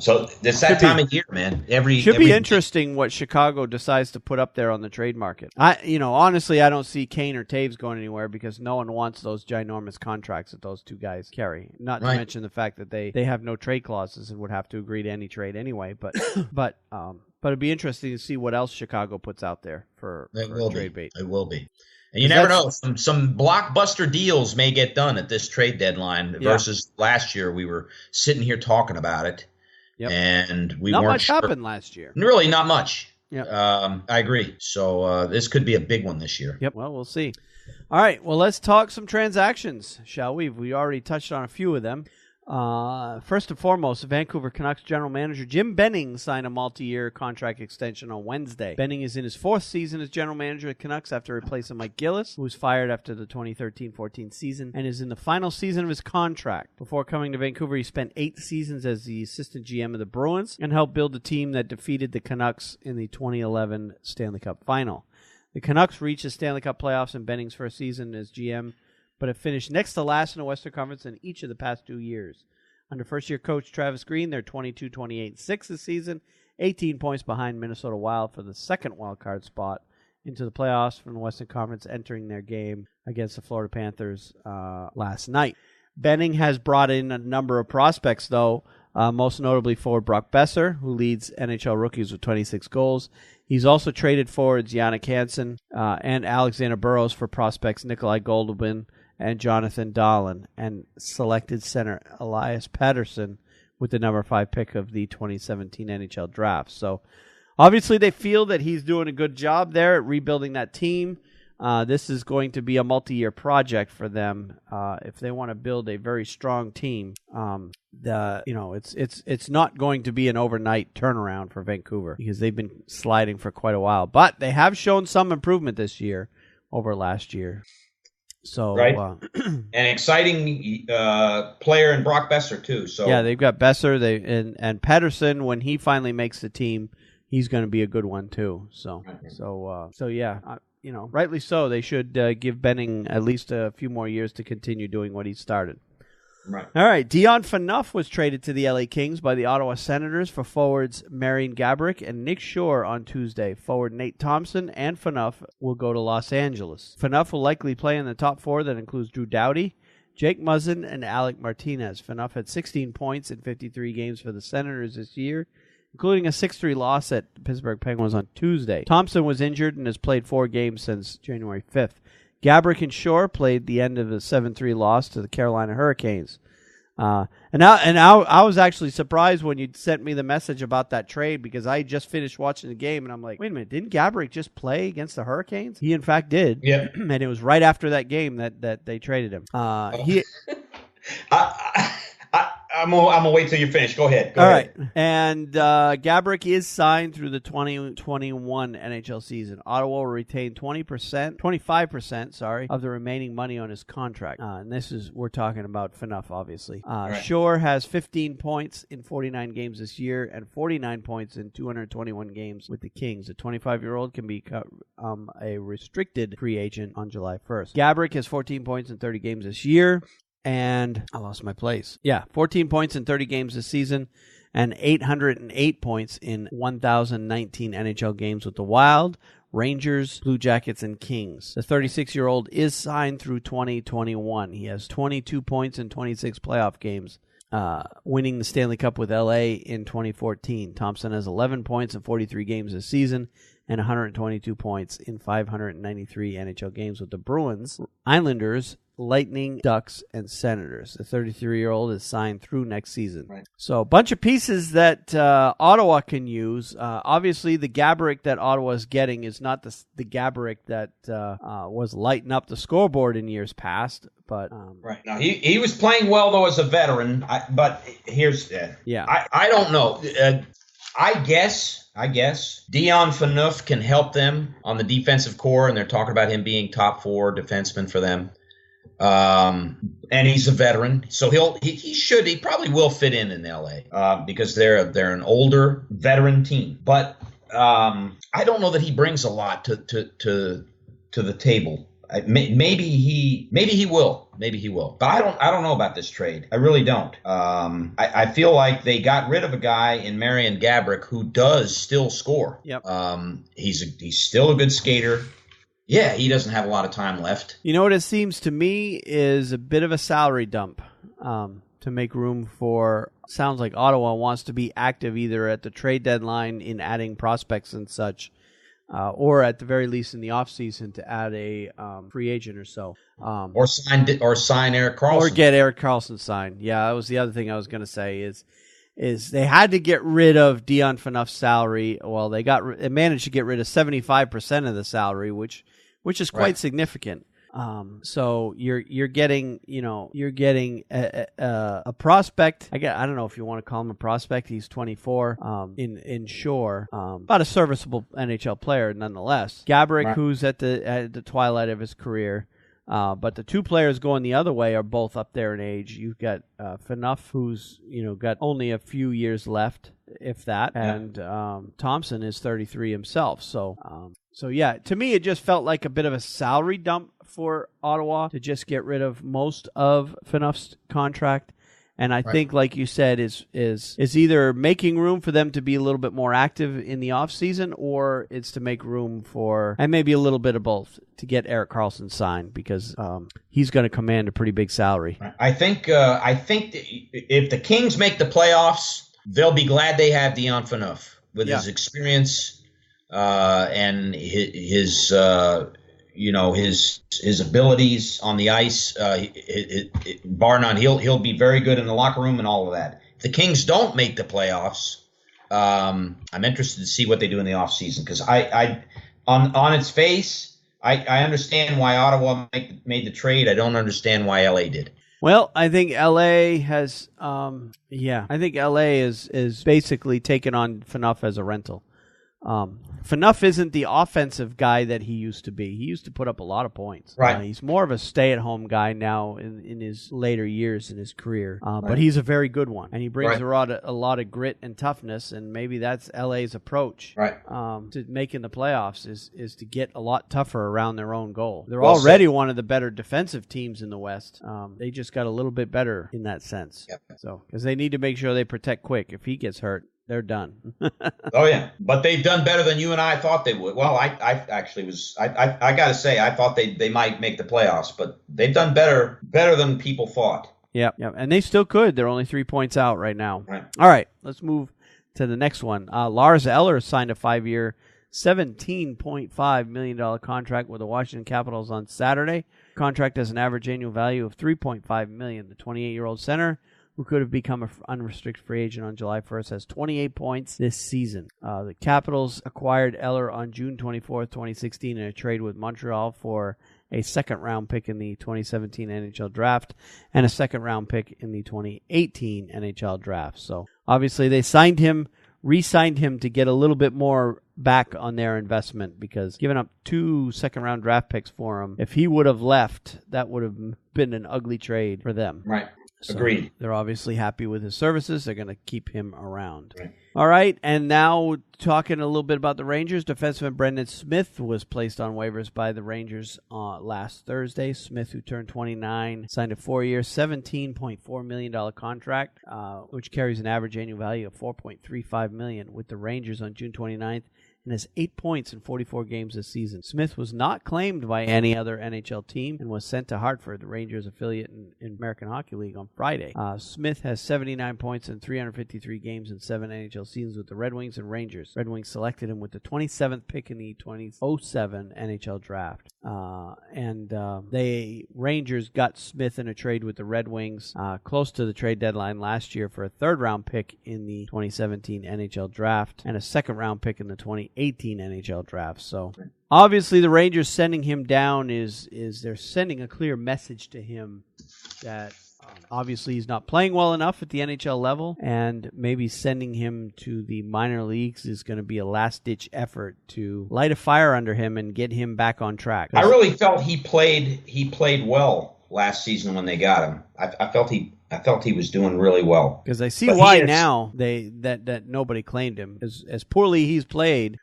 Speaker 7: so it's that time of year, man.
Speaker 1: Should be interesting what Chicago decides to put up there on the trade market. Honestly, I don't see Kane or Taves going anywhere because no one wants those ginormous contracts that those 2 guys carry. Not to mention the fact that they have no trade clauses and would have to agree to any trade anyway. But it'd be interesting to see what else Chicago puts out there for trade bait.
Speaker 7: It will be. And you never know. Some blockbuster deals may get done at this trade deadline versus last year. We were sitting here talking about it, and we weren't
Speaker 8: much happened last year.
Speaker 7: Really, not much.
Speaker 8: Yeah,
Speaker 7: I agree. So this could be a big one this year.
Speaker 8: Yep. Well, we'll see. All right. Well, let's talk some transactions, shall we? We already touched on a few of them. First and foremost, Vancouver Canucks general manager Jim Benning signed a multi-year contract extension on Wednesday. Benning is in his 4th season as general manager of Canucks after replacing Mike Gillis, who was fired after the 2013-14 season, and is in the final season of his contract. Before coming to Vancouver, he spent 8 seasons as the assistant GM of the Bruins and helped build a team that defeated the Canucks in the 2011 Stanley Cup Final. The Canucks reached the Stanley Cup playoffs in Benning's first season as GM, but have finished next to last in the Western Conference in each of the past 2 years. Under first-year coach Travis Green, they're 22-28-6 this season, 18 points behind Minnesota Wild for the second wildcard spot into the playoffs from the Western Conference, entering their game against the Florida Panthers last night. Benning has brought in a number of prospects, though, most notably forward Brock Besser, who leads NHL rookies with 26 goals. He's also traded forwards Yannick Hansen and Alexander Burrows for prospects Nikolai Goldobin and Jonathan Dahlin, and selected center Elias Pettersson with the number 5 pick of the 2017 NHL draft. So obviously they feel that he's doing a good job there at rebuilding that team. This is going to be a multi-year project for them if they want to build a very strong team. It's not going to be an overnight turnaround for Vancouver because they've been sliding for quite a while. But they have shown some improvement this year over last year. So
Speaker 7: right, an exciting player in Brock Besser too. So
Speaker 8: yeah, they've got Besser. And Pettersson, when he finally makes the team, he's going to be a good one too. So yeah, rightly so. They should give Benning at least a few more years to continue doing what he started.
Speaker 7: Right.
Speaker 8: All right. Dion Phaneuf was traded to the LA Kings by the Ottawa Senators for forwards Marian Gaborik and Nick Shore on Tuesday. Forward Nate Thompson and Phaneuf will go to Los Angeles. Phaneuf will likely play in the top 4 that includes Drew Doughty, Jake Muzzin, and Alec Martinez. Phaneuf had 16 points in 53 games for the Senators this year, including a 6-3 loss at the Pittsburgh Penguins on Tuesday. Thompson was injured and has played 4 games since January 5th. Gaborik and Shore played the end of the 7-3 loss to the Carolina Hurricanes. And I was actually surprised when you sent me the message about that trade because I just finished watching the game and I'm like, wait a minute, didn't Gaborik just play against the Hurricanes? He in fact did.
Speaker 7: Yeah.
Speaker 8: And it was right after that game that they traded him.
Speaker 7: I'm gonna wait till you finish. Go ahead.
Speaker 8: All right. And Gaborik is signed through the 2021 NHL season. Ottawa will retain 25% of the remaining money on his contract. And we're talking about Phaneuf, obviously.
Speaker 7: Right.
Speaker 8: Shore has 15 points in 49 games this year and 49 points in 221 games with the Kings. The 25-year-old can become a restricted free agent on July 1st. Gaborik has 14 points in 30 games this year. And I lost my place. Yeah, 14 points in 30 games this season and 808 points in 1,019 NHL games with the Wild, Rangers, Blue Jackets, and Kings. The 36-year-old is signed through 2021. He has 22 points in 26 playoff games, winning the Stanley Cup with LA in 2014. Thompson has 11 points in 43 games this season and 122 points in 593 NHL games with the Bruins, Islanders, Lightning, Ducks, and Senators. The 33-year-old is signed through next season.
Speaker 7: Right.
Speaker 8: So a bunch of pieces that Ottawa can use. Obviously, the Gaborik that Ottawa is getting is not the Gaborik that was lighting up the scoreboard in years past. But
Speaker 7: right now, he was playing well though as a veteran. But here's I don't know. I guess Dion Phaneuf can help them on the defensive core, and they're talking about him being top 4 defenseman for them. And he's a veteran, so he probably will fit in LA because they're an older veteran team. But I don't know that he brings a lot to the table. Maybe he will. But I don't know about this trade. I really don't. I feel like they got rid of a guy in Marian Gaborik who does still score.
Speaker 8: Yep.
Speaker 7: He's still a good skater. Yeah, he doesn't have a lot of time left.
Speaker 8: You know what it seems to me is a bit of a salary dump to make room for. Sounds like Ottawa wants to be active either at the trade deadline in adding prospects and such. or at the very least in the offseason to add a free agent or so.
Speaker 7: Or sign Erik Karlsson.
Speaker 8: Or get Erik Karlsson signed. Yeah, that was the other thing I was going to say is they had to get rid of Dion Phaneuf's salary. Well, they managed to get rid of 75% of the salary, which is quite significant. So you're getting a prospect. I don't know if you want to call him a prospect. He's 24. In Shore, about a serviceable NHL player nonetheless. Gaborik, who's at the twilight of his career. But the two players going the other way are both up there in age. You've got Phaneuf, who's got only a few years left, if that, and Thompson is 33 himself. So yeah, to me it just felt like a bit of a salary dump for Ottawa to just get rid of most of Phaneuf's contract. And I think, like you said, is either making room for them to be a little bit more active in the offseason, or it's to make room for, and maybe a little bit of both, to get Erik Karlsson signed, because he's going to command a pretty big salary.
Speaker 7: I think if the Kings make the playoffs, they'll be glad they have Dion Phaneuf with his experience and his abilities on the ice, bar none. He'll be very good in the locker room and all of that. If the Kings don't make the playoffs, I'm interested to see what they do in the offseason, because on its face, I understand why Ottawa made the trade. I don't understand why LA did.
Speaker 8: Well, I think LA has, I think LA is basically taken on Phaneuf as a rental. Phaneuf isn't the offensive guy that he used to be. He used to put up a lot of points.
Speaker 7: Right.
Speaker 8: He's more of a stay-at-home guy now in his later years in his career. But he's a very good one, and he brings a lot of grit and toughness. And maybe that's LA's approach to making the playoffs is to get a lot tougher around their own goal. They're already one of the better defensive teams in the West. They just got a little bit better in that sense. Yep. So because they need to make sure they protect Quick. If he gets hurt, they're done.
Speaker 7: Oh yeah, but they've done better than you and I thought they would. Well, I actually was. I got to say, I thought they might make the playoffs, but they've done better than people thought.
Speaker 8: Yeah, and they still could. They're only 3 points out right now. Right. All right, let's move to the next one. Lars Eller signed a 5-year, $17.5 million contract with the Washington Capitals on Saturday. Contract has an average annual value of $3.5 million. The 28-year-old center, who could have become an unrestricted free agent on July 1st, has 28 points this season. The Capitals acquired Eller on June 24th, 2016 in a trade with Montreal for a second-round pick in the 2017 NHL Draft and a second-round pick in the 2018 NHL Draft. So obviously they re-signed him to get a little bit more back on their investment, because giving up 2 second-round draft picks for him, if he would have left, that would have been an ugly trade for them.
Speaker 7: Right.
Speaker 8: So
Speaker 7: agreed.
Speaker 8: They're obviously happy with his services. They're going to keep him around. Right. All right, and now talking a little bit about the Rangers. Defenseman Brendan Smith was placed on waivers by the Rangers last Thursday. Smith, who turned 29, signed a 4-year, $17.4 million contract, which carries an average annual value of $4.35 million with the Rangers on June 29th. And has 8 points in 44 games this season. Smith was not claimed by any other NHL team and was sent to Hartford, the Rangers affiliate in American Hockey League, on Friday. Smith has 79 points in 353 games in 7 NHL seasons with the Red Wings and Rangers. Red Wings selected him with the 27th pick in the 2007 NHL Draft. The Rangers got Smith in a trade with the Red Wings close to the trade deadline last year for a third-round pick in the 2017 NHL Draft and a second-round pick in the 2018 NHL Draft. So obviously the Rangers sending him down is they're sending a clear message to him that obviously he's not playing well enough at the NHL level, and maybe sending him to the minor leagues is going to be a last-ditch effort to light a fire under him and get him back on track.
Speaker 7: I really felt he played well last season when they got him. I felt he was doing really well.
Speaker 8: Because I see why now that nobody claimed him. As poorly he's played,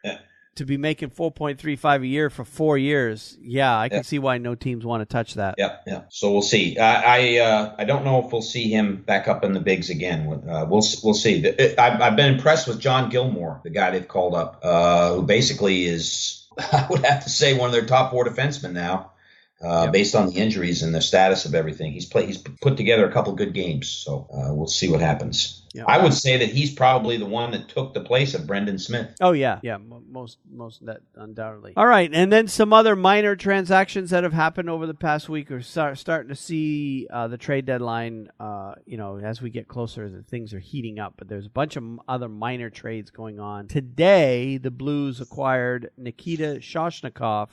Speaker 8: to be making $4.35 a year for 4 years, I can see why no teams want to touch that.
Speaker 7: Yeah. So we'll see. I don't know if we'll see him back up in the bigs again. We'll see. I've been impressed with John Gilmore, the guy they've called up, who basically is, I would have to say, one of their top 4 defensemen now. Based on the injuries and the status of everything. He's put together a couple good games, so we'll see what happens.
Speaker 8: Yep.
Speaker 7: I would say that he's probably the one that took the place of Brendan Smith.
Speaker 8: Oh, yeah. Yeah, most that undoubtedly. All right, and then some other minor transactions that have happened over the past week. We're starting to see the trade deadline, as we get closer, things are heating up. But there's a bunch of other minor trades going on. Today, the Blues acquired Nikita Shoshnikov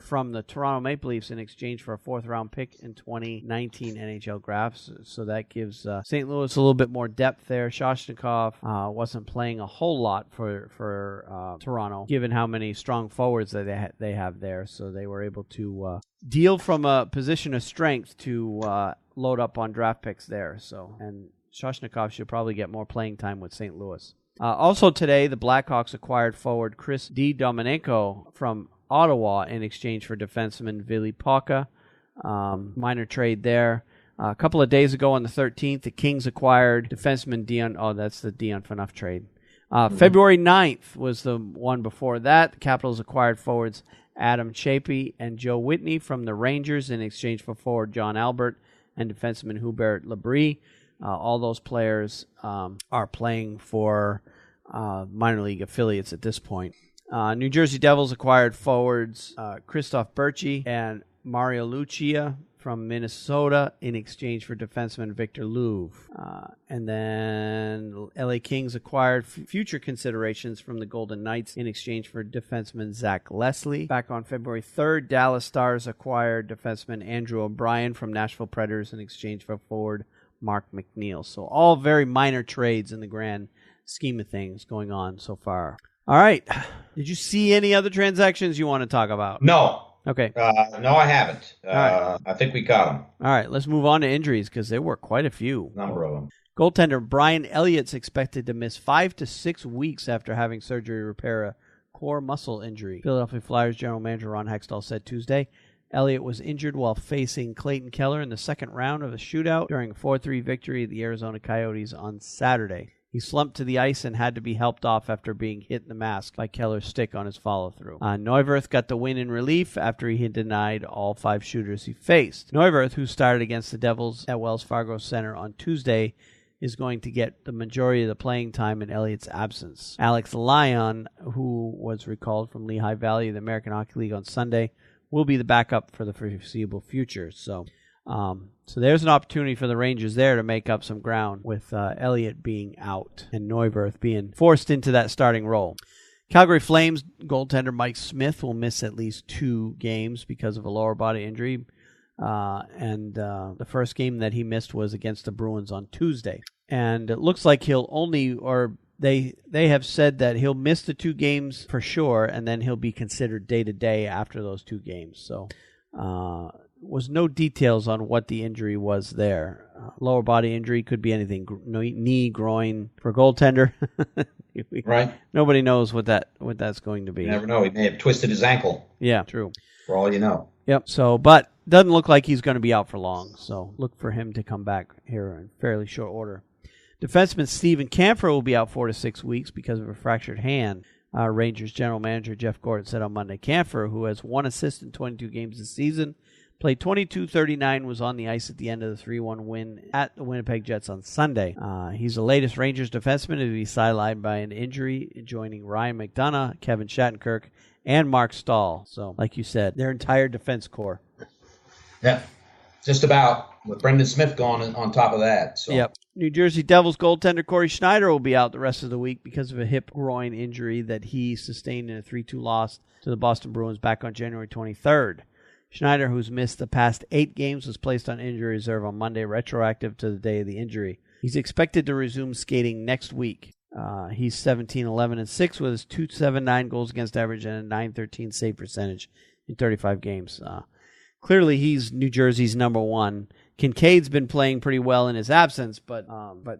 Speaker 8: from the Toronto Maple Leafs in exchange for a fourth-round pick in 2019 NHL drafts. So that gives St. Louis a little bit more depth there. Shoshnikov wasn't playing a whole lot for Toronto, given how many strong forwards that they have there. So they were able to deal from a position of strength to load up on draft picks there. And Shoshnikov should probably get more playing time with St. Louis. Also today, the Blackhawks acquired forward Chris Domenico from Ottawa in exchange for defenseman Ville Pocca. Minor trade there. A couple of days ago on the 13th, the Kings acquired defenseman Dion. Oh, that's the Dion Phaneuf trade. February 9th was the one before that. The Capitals acquired forwards Adam Chapey and Joe Whitney from the Rangers in exchange for forward John Albert and defenseman Hubert Labrie. All those players are playing for minor league affiliates at this point. New Jersey Devils acquired forwards Christoph Berchi and Mario Lucia from Minnesota in exchange for defenseman Victor Louvre. And then LA Kings acquired future considerations from the Golden Knights in exchange for defenseman Zach Leslie. Back on February 3rd, Dallas Stars acquired defenseman Andrew O'Brien from Nashville Predators in exchange for forward Mark McNeil. So all very minor trades in the grand scheme of things going on so far. All right. Did you see any other transactions you want to talk about?
Speaker 7: No.
Speaker 8: Okay.
Speaker 7: No, I haven't.
Speaker 8: Right.
Speaker 7: I think we caught them.
Speaker 8: All right, let's move on to injuries because there were quite a few.
Speaker 7: Number of them.
Speaker 8: Goaltender Brian Elliott's expected to miss 5 to 6 weeks after having surgery to repair a core muscle injury. Philadelphia Flyers general manager Ron Hextall said Tuesday Elliott was injured while facing Clayton Keller in the second round of a shootout during a 4-3 victory at the Arizona Coyotes on Saturday. He slumped to the ice and had to be helped off after being hit in the mask by Keller's stick on his follow-through. Neuwirth got the win in relief after he had denied all 5 shooters he faced. Neuwirth, who started against the Devils at Wells Fargo Center on Tuesday, is going to get the majority of the playing time in Elliott's absence. Alex Lyon, who was recalled from Lehigh Valley of the American Hockey League on Sunday, will be the backup for the foreseeable future. So there's an opportunity for the Rangers there to make up some ground with Elliott being out and Neuwirth being forced into that starting role. Calgary Flames goaltender Mike Smith will miss at least 2 games because of a lower body injury. And the first game that he missed was against the Bruins on Tuesday. And it looks like they have said that he'll miss the 2 games for sure, and then he'll be considered day-to-day after those 2 games. So was no details on what the injury was there. Lower body injury could be anything, knee, groin for a goaltender.
Speaker 7: Right.
Speaker 8: Nobody knows what that's going to be.
Speaker 7: You never know. He may have twisted his ankle.
Speaker 8: Yeah, true.
Speaker 7: For all you know.
Speaker 8: Yep. So, but doesn't look like he's going to be out for long. So look for him to come back here in fairly short order. Defenseman Steven Kampfer will be out 4 to 6 weeks because of a fractured hand. Rangers general manager Jeff Gordon said on Monday, Kampfer, who has 1 assist in 22 games this season, played 22-39, was on the ice at the end of the 3-1 win at the Winnipeg Jets on Sunday. He's the latest Rangers defenseman to be sidelined by an injury, joining Ryan McDonough, Kevin Shattenkirk, and Mark Stahl. So, like you said, their entire defense core.
Speaker 7: Yeah, just about, with Brendan Smith gone on top of that. So.
Speaker 8: Yep. New Jersey Devils goaltender Corey Schneider will be out the rest of the week because of a hip groin injury that he sustained in a 3-2 loss to the Boston Bruins back on January 23rd. Schneider, who's missed the past 8 games, was placed on injury reserve on Monday, retroactive to the day of the injury. He's expected to resume skating next week. He's 17-11-6 with his .279 goals against average and a .913 save percentage in 35 games. Clearly, he's New Jersey's number one. Kincaid's been playing pretty well in his absence, but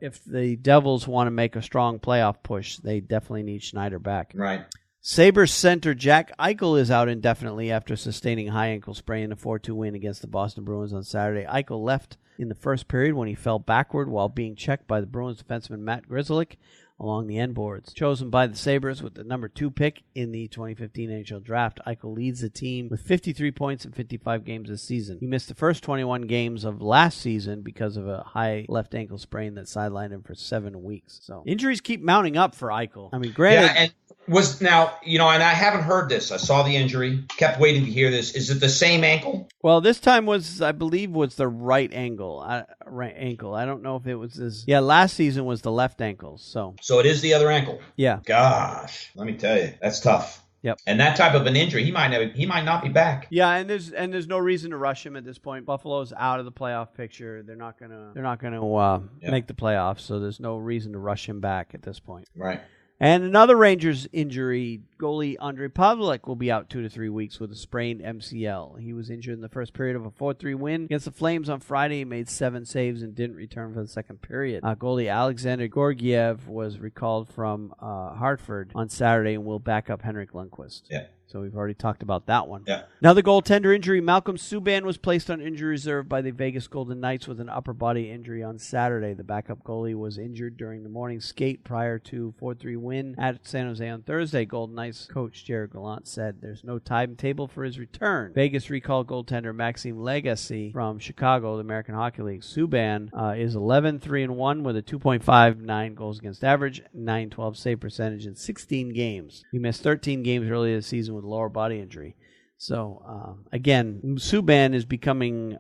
Speaker 8: if the Devils want to make a strong playoff push, they definitely need Schneider back.
Speaker 7: Right.
Speaker 8: Sabres center Jack Eichel is out indefinitely after sustaining a high ankle sprain in a 4-2 win against the Boston Bruins on Saturday. Eichel left in the first period when he fell backward while being checked by the Bruins defenseman Matt Grzelcyk. along the end boards. Chosen by the Sabres with the number 2 pick in the 2015 NHL Draft, Eichel leads the team with 53 points in 55 games this season. He missed the first 21 games of last season because of a high left ankle sprain that sidelined him for 7 weeks. So injuries keep mounting up for Eichel. I mean, granted...
Speaker 7: Yeah, and and I haven't heard this. I saw the injury, kept waiting to hear this. Is it the same ankle?
Speaker 8: Well, this time I believe was the right ankle. I don't know if it was this. Yeah, last season was the left ankle. So
Speaker 7: it is the other ankle.
Speaker 8: Yeah.
Speaker 7: Gosh, let me tell you, that's tough.
Speaker 8: Yep.
Speaker 7: And that type of an injury, he might not be back.
Speaker 8: Yeah, and there's no reason to rush him at this point. Buffalo's out of the playoff picture. They're not gonna make the playoffs, so there's no reason to rush him back at this point.
Speaker 7: Right.
Speaker 8: And another Rangers injury, goalie Andrei Pavlik will be out 2 to 3 weeks with a sprained MCL. He was injured in the first period of a 4-3 win against the Flames on Friday. He made 7 saves and didn't return for the second period. Goalie Alexander Georgiev was recalled from Hartford on Saturday and will back up Henrik Lundqvist.
Speaker 7: Yeah.
Speaker 8: So we've already talked about that one.
Speaker 7: Yeah.
Speaker 8: Another goaltender injury. Malcolm Subban was placed on injury reserve by the Vegas Golden Knights with an upper body injury on Saturday. The backup goalie was injured during the morning skate prior to 4-3 win at San Jose on Thursday. Golden Knights coach Jared Gallant said there's no timetable for his return. Vegas recalled goaltender Maxime Legacy from Chicago, the American Hockey League. Subban is 11-3-1 with a 2.59 goals against average, 912 save percentage in 16 games. He missed 13 games earlier this season with lower body injury. So, again, Subban is becoming,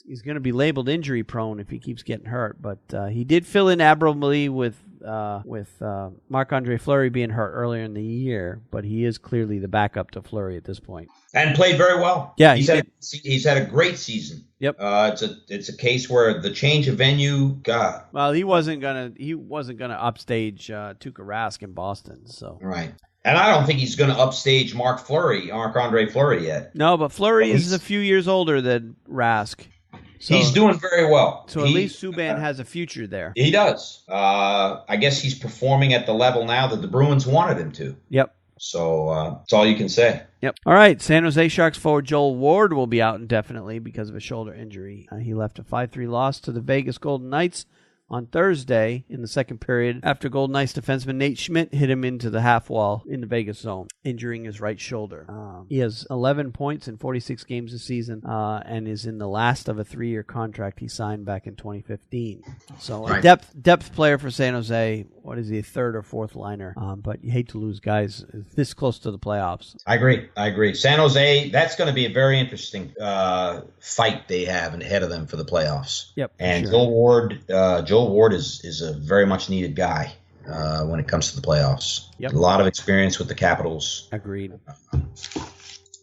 Speaker 8: he's going to be labeled injury prone if he keeps getting hurt, but he did fill in admirably with Marc-Andre Fleury being hurt earlier in the year, but he is clearly the backup to Fleury at this point.
Speaker 7: And played very well.
Speaker 8: Yeah,
Speaker 7: he's had a great season.
Speaker 8: Yep.
Speaker 7: It's a case where the change of venue, God.
Speaker 8: Well, he wasn't gonna upstage Tuukka Rask in Boston, so.
Speaker 7: Right. And I don't think he's going to upstage Marc-Andre Fleury yet.
Speaker 8: No, but Fleury is a few years older than Rask. So,
Speaker 7: he's doing very well.
Speaker 8: So at least Subban has a future there.
Speaker 7: He does. I guess he's performing at the level now that the Bruins wanted him to.
Speaker 8: Yep.
Speaker 7: So that's all you can say.
Speaker 8: Yep. All right. San Jose Sharks forward Joel Ward will be out indefinitely because of a shoulder injury. He left a 5-3 loss to the Vegas Golden Knights on Thursday in the second period after Golden Knights defenseman Nate Schmidt hit him into the half wall in the Vegas zone, injuring his right shoulder. He has 11 points in 46 games this season and is in the last of a 3-year contract he signed back in 2015. So a depth player for San Jose. What is he, a third or fourth liner? But you hate to lose guys this close to the playoffs. I
Speaker 7: agree. San Jose, that's going to be a very interesting fight they have ahead of them for the playoffs.
Speaker 8: Yep.
Speaker 7: And sure. Joel Ward is a very much needed guy when it comes to the playoffs.
Speaker 8: Yep.
Speaker 7: A lot of experience with the Capitals.
Speaker 8: Agreed.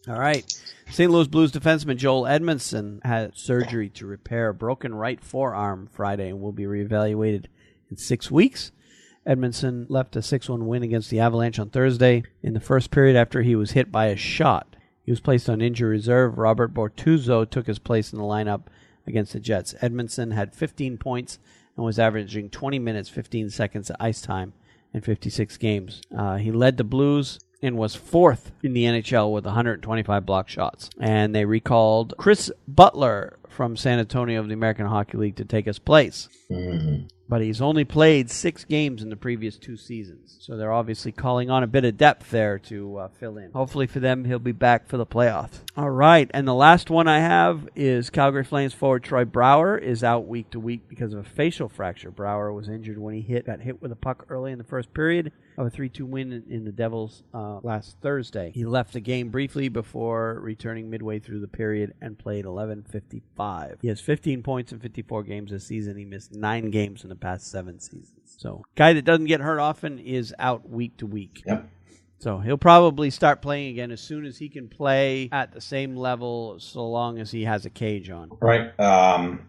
Speaker 8: All right. St. Louis Blues defenseman Joel Edmondson had surgery to repair a broken right forearm Friday and will be reevaluated in 6 weeks. Edmondson left a 6-1 win against the Avalanche on Thursday in the first period after he was hit by a shot. He was placed on injury reserve. Robert Bortuzzo took his place in the lineup against the Jets. Edmondson had 15 points and was averaging 20 minutes, 15 seconds of ice time in 56 games. He led the Blues and was fourth in the NHL with 125 block shots. And they recalled Chris Butler from San Antonio of the American Hockey League to take his place. Mm-hmm. But he's only played 6 games in the previous 2 seasons. So they're obviously calling on a bit of depth there to fill in. Hopefully for them, he'll be back for the playoffs. All right, and the last one I have is Calgary Flames forward Troy Brouwer is out week to week because of a facial fracture. Brouwer was injured when he got hit with a puck early in the first period of a 3-2 win in the Devils last Thursday. He left the game briefly before returning midway through the period and played 11:55. He has 15 points in 54 games this season. He missed 9 games in the past 7 seasons. So, guy that doesn't get hurt often is out week to week.
Speaker 7: Yep.
Speaker 8: So he'll probably start playing again as soon as he can play at the same level, so long as he has a cage on.
Speaker 7: Right.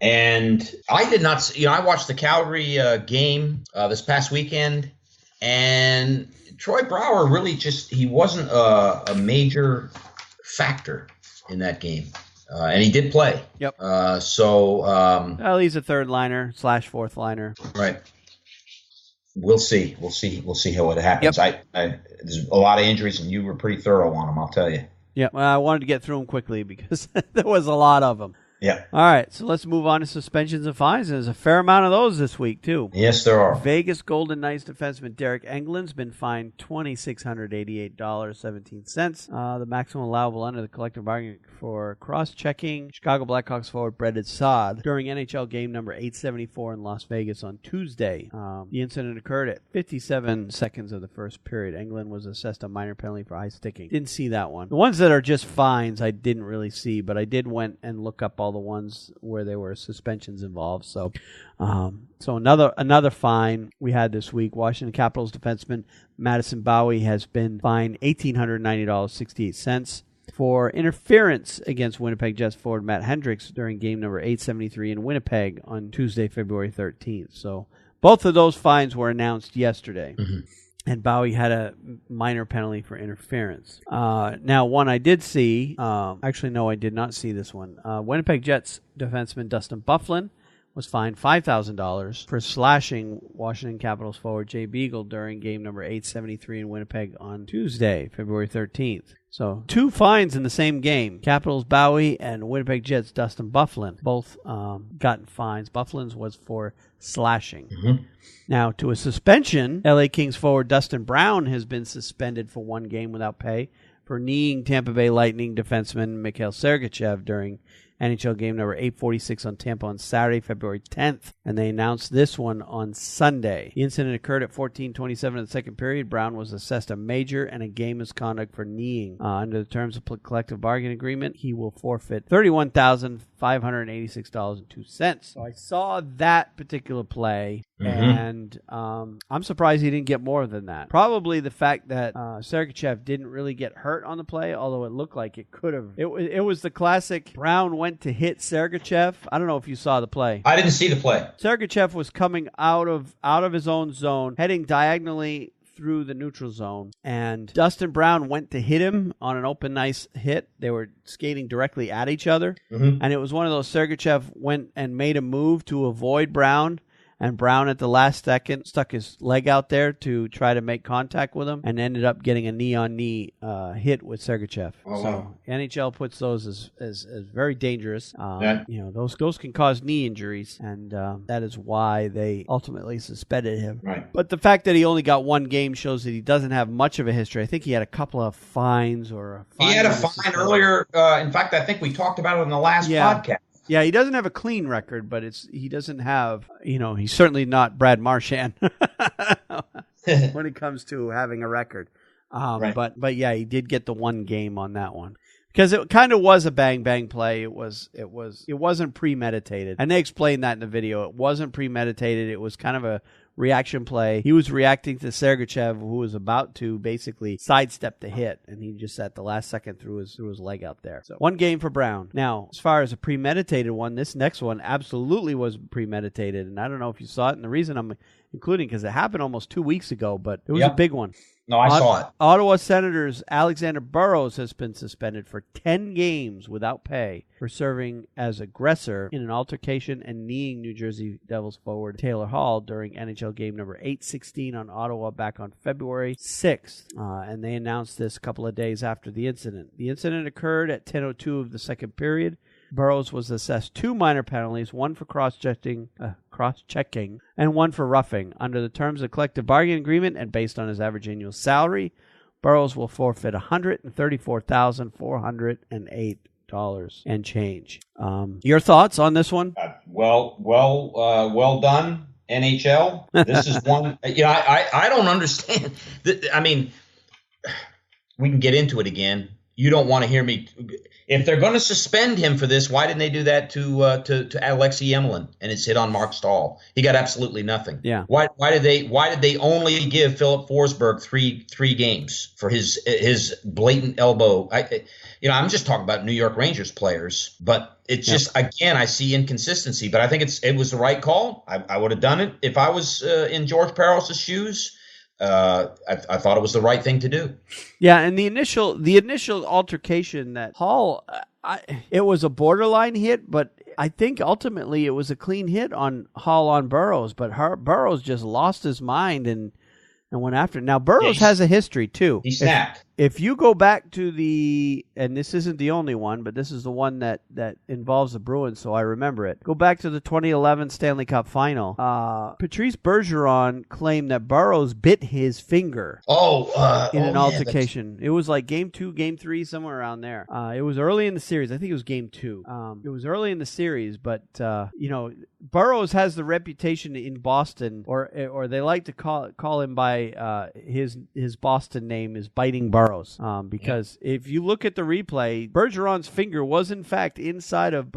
Speaker 7: And I did not, I watched the Calgary game this past weekend, and Troy Brouwer really he wasn't a major factor in that game. And he did play.
Speaker 8: Yep.
Speaker 7: Well,
Speaker 8: he's a third liner / fourth liner.
Speaker 7: Right. We'll see. We'll see how it happens.
Speaker 8: Yep.
Speaker 7: There's a lot of injuries, and you were pretty thorough on them, I'll tell you.
Speaker 8: Yeah. Well, I wanted to get through them quickly because there was a lot of them.
Speaker 7: Yeah.
Speaker 8: All right, so let's move on to suspensions and fines. There's a fair amount of those this week, too.
Speaker 7: Yes, there are.
Speaker 8: Vegas Golden Knights defenseman Derek Engeland's been fined $2,688.17. The maximum allowable under the collective bargaining for cross-checking Chicago Blackhawks forward Brendan Saad during NHL game number 874 in Las Vegas on Tuesday. The incident occurred at 57 seconds of the first period. Engeland was assessed a minor penalty for high sticking. Didn't see that one. The ones that are just fines I didn't really see, but I did went and look up all the ones where there were suspensions involved. So another fine we had this week. Washington Capitals defenseman Madison Bowie has been fined $1,890.68 for interference against Winnipeg Jets forward Matt Hendricks during game number 873 in Winnipeg on Tuesday, February 13th. So both of those fines were announced yesterday. Mm-hmm. And Bowie had a minor penalty for interference. Now, one I did see, actually, no, I did not see this one. Winnipeg Jets defenseman Dustin Byfuglien was fined $5,000 for slashing Washington Capitals forward Jay Beagle during game number 873 in Winnipeg on Tuesday, February 13th. So, 2 fines in the same game. Capitals Bowie and Winnipeg Jets Dustin Byfuglien both gotten fines. Byfuglien's was for slashing. Mm-hmm. Now, to a suspension, LA Kings forward Dustin Brown has been suspended for 1 game without pay for kneeing Tampa Bay Lightning defenseman Mikhail Sergachev during NHL game number 846 on Tampa on Saturday, February 10th, and they announced this one on Sunday. The incident occurred at 14:27 in the second period. Brown was assessed a major and a game misconduct for kneeing. Under the terms of collective bargaining agreement, he will forfeit $31,586.02. So I saw that particular play, and I'm surprised he didn't get more than that. Probably the fact that Sergachev didn't really get hurt on the play, although it looked like it could have. It was the classic Brown went to hit Sergachev. I don't know if you saw the play.
Speaker 7: I didn't see the play.
Speaker 8: Sergachev was coming out of his own zone, heading diagonally through the neutral zone, and Dustin Brown went to hit him on an open ice hit. They were skating directly at each other, and it was one of those Sergachev went and made a move to avoid Brown, and Brown at the last second stuck his leg out there to try to make contact with him and ended up getting a knee-on-knee hit with Sergachev.
Speaker 7: Oh,
Speaker 8: so
Speaker 7: wow.
Speaker 8: NHL puts those as very dangerous. Those can cause knee injuries, and that is why they ultimately suspended him.
Speaker 7: Right.
Speaker 8: But the fact that he only got 1 game shows that he doesn't have much of a history. I think he had a couple of fines or a fine.
Speaker 7: He had a fine earlier. In fact, I think we talked about it in the last podcast.
Speaker 8: Yeah, he doesn't have a clean record, but he doesn't have, he's certainly not Brad Marchand when it comes to having a record.
Speaker 7: Right.
Speaker 8: But yeah, he did get the 1 game on that one. Because it kind of was a bang play. It wasn't premeditated. And they explained that in the video. It wasn't premeditated. It was kind of a reaction play. He was reacting to Sergachev, who was about to basically sidestep the hit, and he just at the last second threw his leg out there. So 1 game for Brown. Now, as far as a premeditated one, this next one absolutely was premeditated, and I don't know if you saw it, and the reason I'm including because it happened almost 2 weeks ago, but it was a big one.
Speaker 7: No, I saw it.
Speaker 8: Ottawa Senators Alexander Burrows has been suspended for 10 games without pay for serving as aggressor in an altercation and kneeing New Jersey Devils forward Taylor Hall during NHL game number 816 on Ottawa back on February 6th. And they announced this a couple of days after the incident. The incident occurred at 10:02 of the second period. Burrows was assessed 2 minor penalties, 1 for cross-checking, and 1 for roughing. Under the terms of the collective bargaining agreement and based on his average annual salary, Burrows will forfeit $134,408 and change. Your thoughts on this one?
Speaker 7: Well done, NHL. This is one. I don't understand. I mean, we can get into it again. You don't want to hear me. If they're going to suspend him for this, why didn't they do that to Alexei Emelin and his hit on Mark Stahl? He got absolutely nothing.
Speaker 8: Yeah.
Speaker 7: Why did they only give Philip Forsberg three games for his blatant elbow? I'm just talking about New York Rangers players, but it's just again I see inconsistency. But I think it was the right call. I would have done it if I was in George Peros' shoes. I thought it was the right thing to do.
Speaker 8: Yeah, and the initial altercation that Hall, it was a borderline hit, but I think ultimately it was a clean hit on Hall on Burrows. But Burrows just lost his mind and went after it. Now Burrows has a history too.
Speaker 7: He snapped.
Speaker 8: If you go back to and this isn't the only one, but this is the one that involves the Bruins, so I remember it. Go back to the 2011 Stanley Cup Final. Patrice Bergeron claimed that Burrows bit his finger in an altercation. It was like Game 2, Game 3, somewhere around there. It was early in the series. I think it was Game 2. It was early in the series, but Burrows has the reputation in Boston, or they like to call him by his Boston name is Biting Burrows, because if you look at the replay, Bergeron's finger was in fact inside of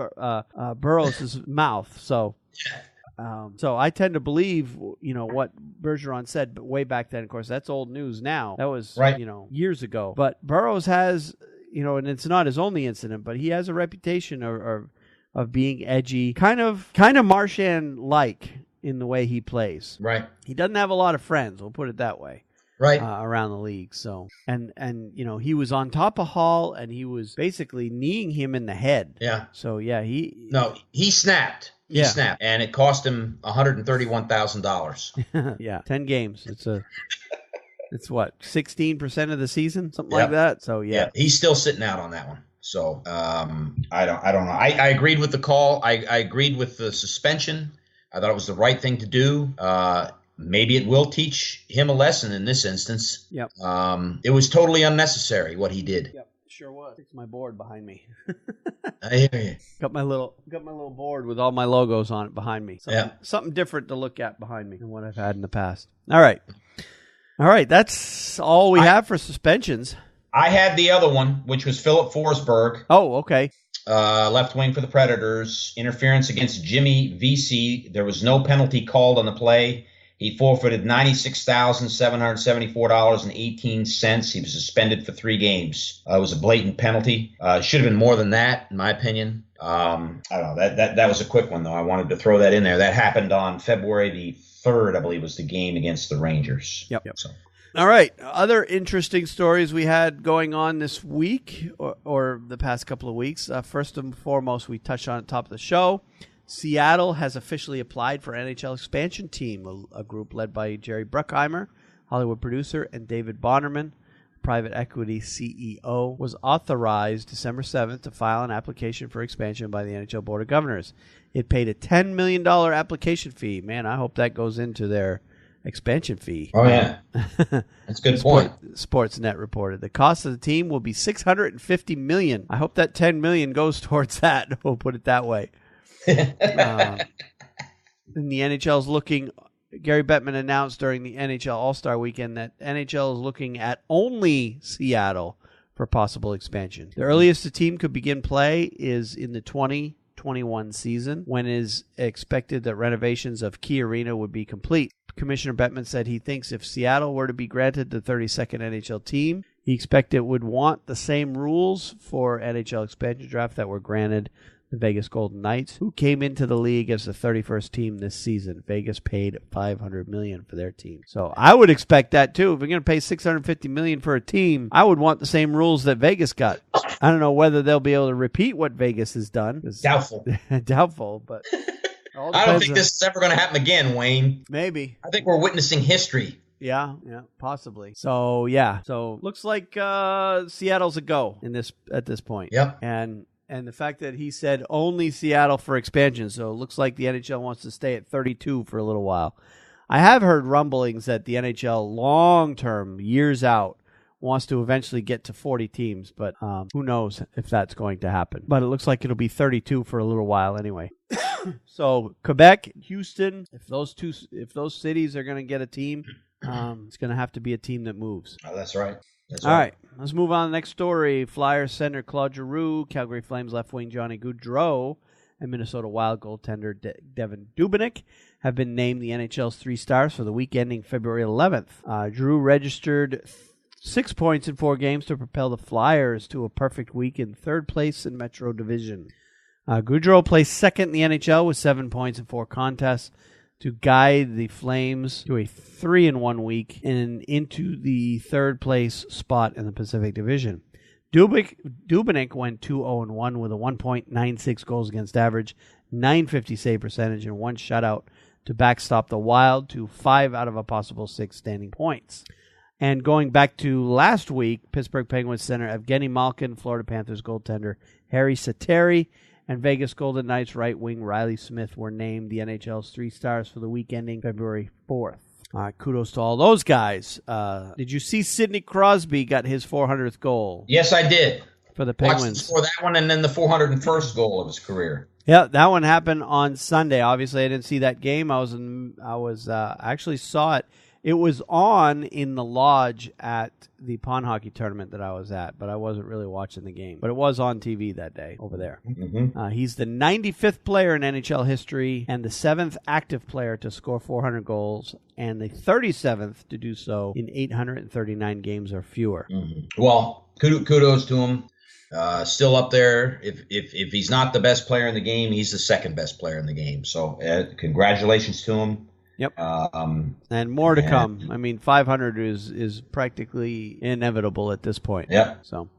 Speaker 8: Burrows' mouth. So I tend to believe, what Bergeron said, but way back then, of course, that's old news now. That was, years ago. But Burrows has, and it's not his only incident, but he has a reputation of being edgy, kind of Marchand-like in the way he plays.
Speaker 7: Right.
Speaker 8: He doesn't have a lot of friends, we'll put it that way.
Speaker 7: Right.
Speaker 8: Around the league. So, and he was on top of Hall, and he was basically kneeing him in the head.
Speaker 7: Yeah.
Speaker 8: So, yeah, he snapped.
Speaker 7: He snapped, and it cost him $131,000.
Speaker 8: Yeah, 10 games. It's what, 16% of the season, something like that. So yeah,
Speaker 7: he's still sitting out on that one. So I don't know. I agreed with the call. I agreed with the suspension. I thought it was the right thing to do. Maybe it will teach him a lesson in this instance.
Speaker 8: Yep.
Speaker 7: It was totally unnecessary what he did.
Speaker 8: Yep. Sure was. It's my board behind me.
Speaker 7: I hear you.
Speaker 8: Got my little board with all my logos on it behind me. Something different to look at behind me than what I've had in the past. All right. That's all we have for suspensions.
Speaker 7: I had the other one, which was Philip Forsberg.
Speaker 8: Oh, okay.
Speaker 7: Left wing for the Predators. Interference against Jimmy Vesey. There was no penalty called on the play. He forfeited $96,774.18. He was suspended for 3 games. It was a blatant penalty. Should have been more than that, in my opinion. I don't know. That was a quick one, though. I wanted to throw that in there. That happened on February the 3rd, I believe, was the game against the Rangers.
Speaker 8: Yep. So. All right. Other interesting stories we had going on this week or the past couple of weeks. First and foremost, we touched on at the top of the show. Seattle has officially applied for NHL expansion team, a group led by Jerry Bruckheimer, Hollywood producer, and David Bonnerman, private equity CEO, was authorized December 7th to file an application for expansion by the NHL Board of Governors. It paid a $10 million application fee. Man, I hope that goes into their expansion fee.
Speaker 7: Oh, yeah. That's a good point.
Speaker 8: Sportsnet reported. The cost of the team will be $650 million. I hope that $10 million goes towards that. We'll put it that way. And the NHL is looking. Gary Bettman announced during the NHL All-Star Weekend that NHL is looking at only Seattle for possible expansion. The earliest the team could begin play is in the 2021 season, when it is expected that renovations of Key Arena would be complete. Commissioner Bettman said he thinks if Seattle were to be granted the 32nd NHL team, he expected it would want the same rules for NHL expansion draft that were granted the Vegas Golden Knights, who came into the league as the 31st team this season. Vegas paid $500 million for their team. So I would expect that too. If we're going to pay $650 million for a team, I would want the same rules that Vegas got. I don't know whether they'll be able to repeat what Vegas has done.
Speaker 7: Doubtful.
Speaker 8: Doubtful, but
Speaker 7: I don't think this is ever going to happen again, Wayne.
Speaker 8: Maybe.
Speaker 7: I think we're witnessing history.
Speaker 8: Yeah, possibly. So looks like Seattle's a go at this point.
Speaker 7: Yep.
Speaker 8: And the fact that he said only Seattle for expansion, so it looks like the NHL wants to stay at 32 for a little while. I have heard rumblings that the NHL long-term, years out, wants to eventually get to 40 teams, but who knows if that's going to happen. But it looks like it'll be 32 for a little while anyway. So Quebec, Houston, if those cities are going to get a team, it's going to have to be a team that moves.
Speaker 7: Oh, that's right.
Speaker 8: All right, let's move on to the next story. Flyers center Claude Giroux, Calgary Flames left wing Johnny Gaudreau, and Minnesota Wild goaltender Devin Dubnyk have been named the NHL's 3 stars for the week ending February 11th. Giroux registered 6 points in 4 games to propel the Flyers to a perfect week in 3rd place in Metro Division. Gaudreau placed 2nd in the NHL with 7 points in 4 contests to guide the Flames to a 3-1 week and into the 3rd place spot in the Pacific Division. Dubnyk went 2-0-1 with a 1.96 goals against average, .950 save percentage, and 1 shutout to backstop the Wild to 5 out of a possible 6 standing points. And going back to last week, Pittsburgh Penguins center Evgeny Malkin, Florida Panthers goaltender Harry Sateri, and Vegas Golden Knights right wing Riley Smith were named the NHL's 3 stars for the week ending February 4th. Kudos to all those guys. Did you see Sidney Crosby got his 400th goal?
Speaker 7: Yes, I did.
Speaker 8: For the Penguins.
Speaker 7: Watched for that one and then the 401st goal of his career.
Speaker 8: Yeah, that one happened on Sunday. Obviously, I didn't see that game. I actually saw it. It was on in the lodge at the pond hockey tournament that I was at, but I wasn't really watching the game. But it was on TV that day over there.
Speaker 7: Mm-hmm.
Speaker 8: He's the 95th player in NHL history and the 7th active player to score 400 goals and the 37th to do so in 839 games or fewer.
Speaker 7: Mm-hmm. Well, kudos to him. Still up there. If he's not the best player in the game, he's the second best player in the game. So congratulations to him.
Speaker 8: Yep. And more to come. I mean, 500 is practically inevitable at this point.
Speaker 7: Yep.
Speaker 8: So,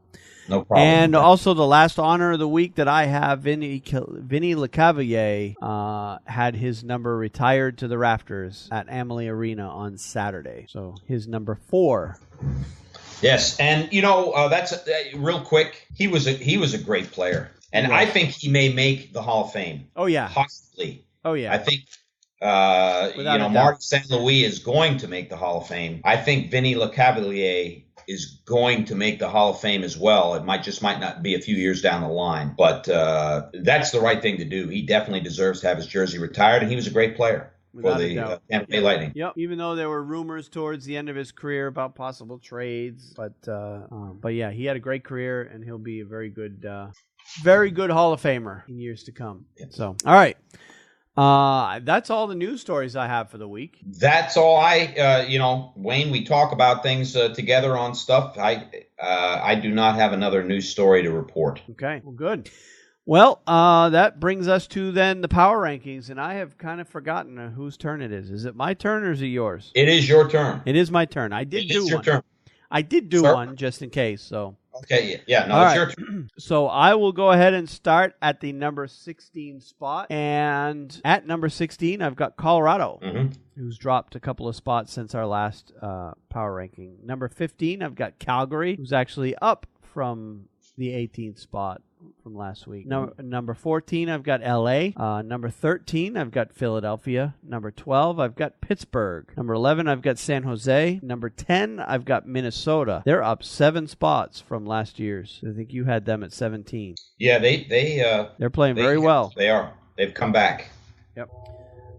Speaker 7: no problem.
Speaker 8: And also the last honor of the week that I have, Vinny Lecavalier had his number retired to the rafters at Amalie Arena on Saturday. So his number 4.
Speaker 7: Yes, and that's real quick. He was a great player, and I think he may make the Hall of Fame.
Speaker 8: Oh yeah,
Speaker 7: possibly.
Speaker 8: Oh yeah,
Speaker 7: I think. Marty St. Louis is going to make the Hall of Fame. I think Vinny Lecavalier is going to make the Hall of Fame as well. It might not be a few years down the line, but that's the right thing to do. He definitely deserves to have his jersey retired, and he was a great player for the Tampa Bay Lightning.
Speaker 8: Yep. Even though there were rumors towards the end of his career about possible trades, but yeah, he had a great career, and he'll be a very good Hall of Famer in years to come. Yep. So, all right. That's all the news stories I have for the week.
Speaker 7: That's all Wayne, we talk about things together on stuff. I do not have another news story to report.
Speaker 8: Okay, well, good. Well, that brings us to then the power rankings, and I have kind of forgotten whose turn it is. Is it my turn or is it yours?
Speaker 7: It is your turn.
Speaker 8: It is my turn. I did do one. Turn. I did do one just in case, so.
Speaker 7: Okay, yeah, it's your turn.
Speaker 8: So I will go ahead and start at the number 16 spot. And at number 16, I've got Colorado, who's dropped a couple of spots since our last power ranking. Number 15, I've got Calgary, who's actually up from the 18th spot from last week. Number 14, I've got LA. Number 13, I've got Philadelphia. Number 12, I've got Pittsburgh. Number 11, I've got San Jose. Number 10, I've got Minnesota. They're up 7 spots from last year's. I think you had them at 17.
Speaker 7: Yeah, they're
Speaker 8: playing very well.
Speaker 7: They are. They've come back.
Speaker 8: Yep.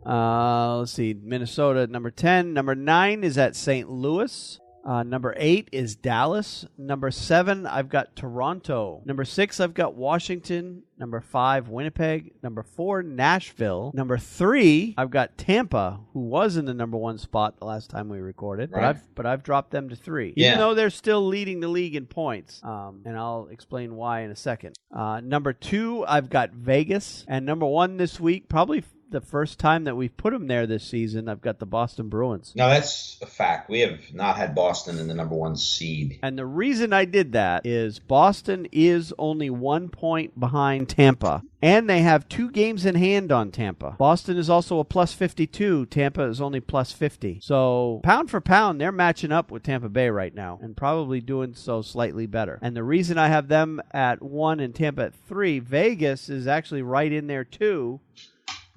Speaker 8: Let's see. Minnesota at number 10. Number 9 is at St. Louis. Number 8 is Dallas. Number 7, I've got Toronto. Number 6, I've got Washington. Number 5, Winnipeg. Number 4, Nashville. Number 3, I've got Tampa, who was in the number 1 spot the last time we recorded. Right. But I've dropped them to 3. Even though they're still leading the league in points. And I'll explain why in a second. Number 2, I've got Vegas. And number 1 this week, probably the first time that we've put them there this season, I've got the Boston Bruins.
Speaker 7: No, that's a fact. We have not had Boston in the number 1 seed.
Speaker 8: And the reason I did that is Boston is only 1 point behind Tampa. And they have 2 games in hand on Tampa. Boston is also a plus 52. Tampa is only plus 50. So pound for pound, they're matching up with Tampa Bay right now and probably doing so slightly better. And the reason I have them at 1 and Tampa at 3, Vegas is actually right in there too.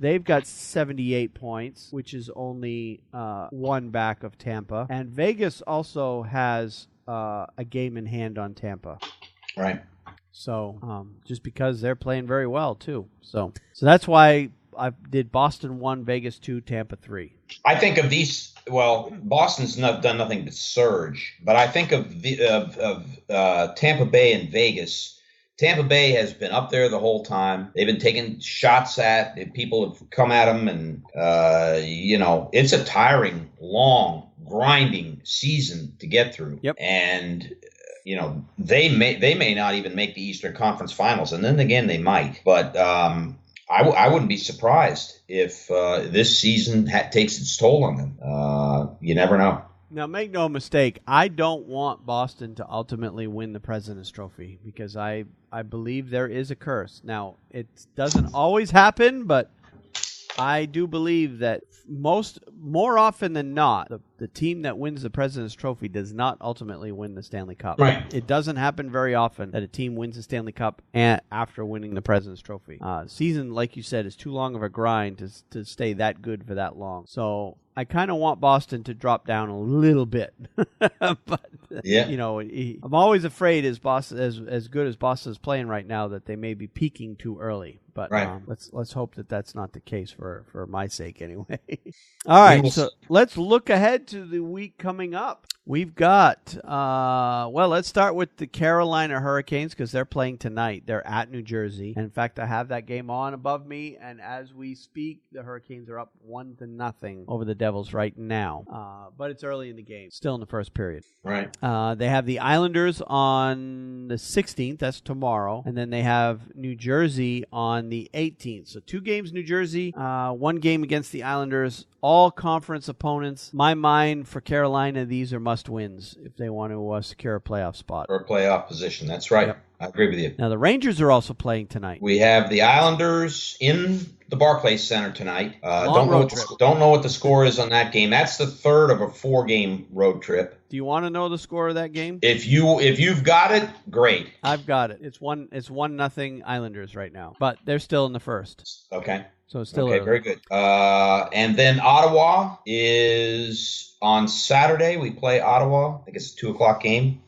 Speaker 8: They've got 78 points, which is only 1 back of Tampa. And Vegas also has a game in hand on Tampa.
Speaker 7: Right.
Speaker 8: So just because they're playing very well, too. So that's why I did Boston 1, Vegas 2, Tampa 3.
Speaker 7: I think of these. Well, Boston's done nothing but surge. But I think of Tampa Bay and Vegas. Tampa Bay has been up there the whole time. They've been taking shots at. People have come at them, and it's a tiring, long, grinding season to get through.
Speaker 8: Yep.
Speaker 7: And they may not even make the Eastern Conference Finals, and then again they might. But I wouldn't be surprised if this season takes its toll on them. You never know.
Speaker 8: Now, make no mistake, I don't want Boston to ultimately win the President's Trophy because I believe there is a curse. Now, it doesn't always happen, but I do believe that more often than not, the the team that wins the President's Trophy does not ultimately win the Stanley Cup.
Speaker 7: Right.
Speaker 8: It doesn't happen very often that a team wins the Stanley Cup after winning the President's Trophy. Season, like you said, is too long of a grind to stay that good for that long. So I kind of want Boston to drop down a little bit. But, you know, I'm always afraid as good as Boston's playing right now that they may be peaking too early. But let's hope that that's not the case for my sake anyway. All right, so let's look ahead to the week coming up. We've got, let's start with the Carolina Hurricanes because they're playing tonight. They're at New Jersey. And in fact, I have that game on above me. And as we speak, the Hurricanes are up 1-0 over the Devils right now. But it's early in the game, still in the first period.
Speaker 7: Right.
Speaker 8: They have the Islanders on the 16th. That's tomorrow. And then they have New Jersey on the 18th. So 2 games, New Jersey, 1 game against the Islanders. All conference opponents. My mind for Carolina, these are must-wins if they want to secure a playoff spot.
Speaker 7: Or a playoff position. That's right. Yep. I agree with you.
Speaker 8: Now, the Rangers are also playing tonight.
Speaker 7: We have the Islanders in the Barclays Center tonight. Don't know what the score is on that game. That's the third of a 4-game road trip.
Speaker 8: Do you want to know the score of that game?
Speaker 7: If you've got it, great.
Speaker 8: I've got it. It's 1-0 Islanders right now, but they're still in the first.
Speaker 7: Okay.
Speaker 8: So it's still
Speaker 7: okay.
Speaker 8: Early.
Speaker 7: Very good. And then Ottawa is on Saturday. We play Ottawa. I think it's a 2:00 game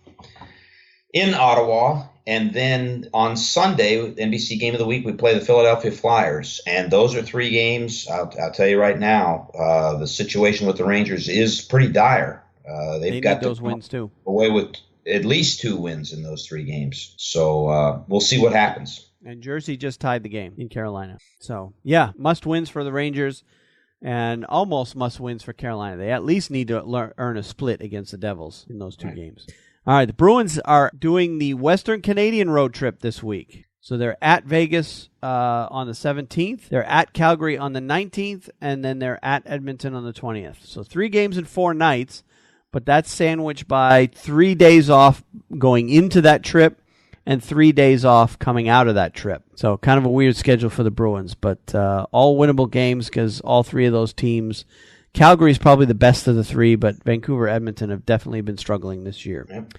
Speaker 7: in Ottawa. And then on Sunday, NBC Game of the Week, we play the Philadelphia Flyers. And those are 3 games. I'll tell you right now, the situation with the Rangers is pretty dire. They've got
Speaker 8: those wins too.
Speaker 7: Away with at least 2 wins in those 3 games. So we'll see what happens.
Speaker 8: And Jersey just tied the game in Carolina. So, yeah, must-wins for the Rangers and almost must-wins for Carolina. They at least need to earn a split against the Devils in those 2 games. All right, the Bruins are doing the Western Canadian road trip this week. So they're at Vegas on the 17th. They're at Calgary on the 19th. And then they're at Edmonton on the 20th. So 3 games in 4 nights. But that's sandwiched by 3 days off going into that trip and 3 days off coming out of that trip. So kind of a weird schedule for the Bruins, but all winnable games because all 3 of those teams, Calgary's probably the best of the 3, but Vancouver, Edmonton have definitely been struggling this year. Yep.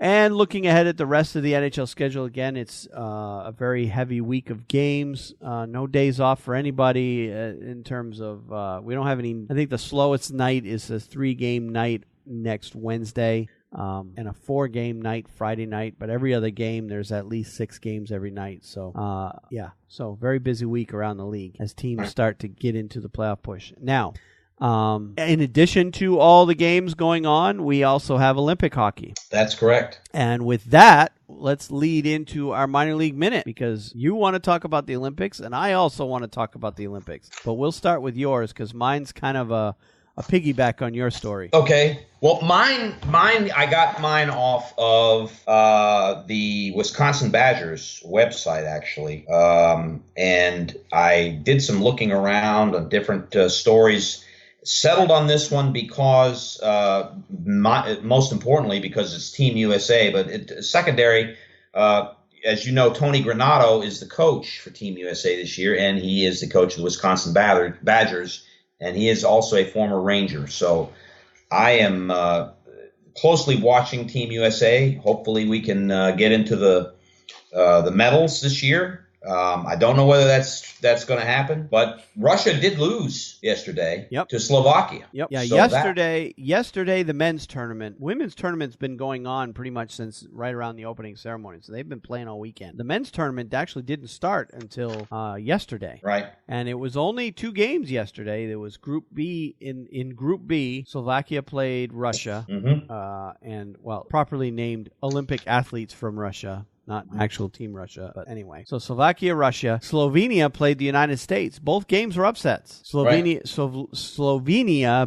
Speaker 8: And looking ahead at the rest of the NHL schedule, again, it's a very heavy week of games. No days off for anybody in terms of, we don't have any, I think the slowest night is a 3-game night next Wednesday. And a 4-game night Friday night, but every other game there's at least 6 games every night. So so very busy week around the league as teams start to get into the playoff push. Now, in addition to all the games going on, we also have Olympic hockey.
Speaker 7: That's correct.
Speaker 8: And with that, let's lead into our minor league minute because you want to talk about the Olympics and I also want to talk about the Olympics. But we'll start with yours because mine's kind of a piggyback on your story.
Speaker 7: Okay. Well, mine. I got mine off of the Wisconsin Badgers website, actually, and I did some looking around on different stories. Settled on this one because, most importantly, because it's Team USA, but secondary. As you know, Tony Granato is the coach for Team USA this year, and he is the coach of the Wisconsin Badgers. And he is also a former Ranger. So I am closely watching Team USA. Hopefully we can get into the medals this year. I don't know whether that's going to happen, but Russia did lose yesterday to Slovakia.
Speaker 8: Yep. Yeah, so yesterday the men's tournament. Women's tournament's been going on pretty much since right around the opening ceremony, so they've been playing all weekend. The men's tournament actually didn't start until yesterday.
Speaker 7: Right.
Speaker 8: And it was only 2 games yesterday. There was Group B. In Group B, Slovakia played Russia, and, properly named Olympic athletes from Russia. Not actual Team Russia, but anyway. So Slovakia, Russia. Slovenia played the United States. Both games were upsets. Slovenia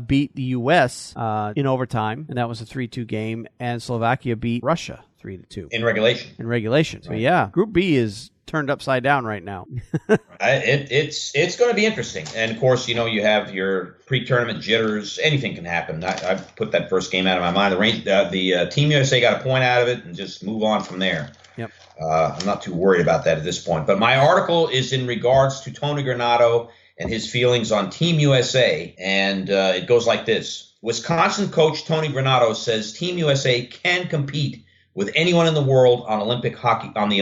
Speaker 8: beat the U.S. In overtime, and that was a 3-2 game. And Slovakia beat Russia 3-2
Speaker 7: in regulation.
Speaker 8: So yeah, Group B is turned upside down right now.
Speaker 7: It's going to be interesting. And of course, you have your pre-tournament jitters. Anything can happen. I put that first game out of my mind. The Team USA got a point out of it and just move on from there.
Speaker 8: Yep.
Speaker 7: I'm not too worried about that at this point. But my article is in regards to Tony Granato and his feelings on Team USA. And it goes like this. Wisconsin coach Tony Granato says Team USA can compete with anyone in the world on the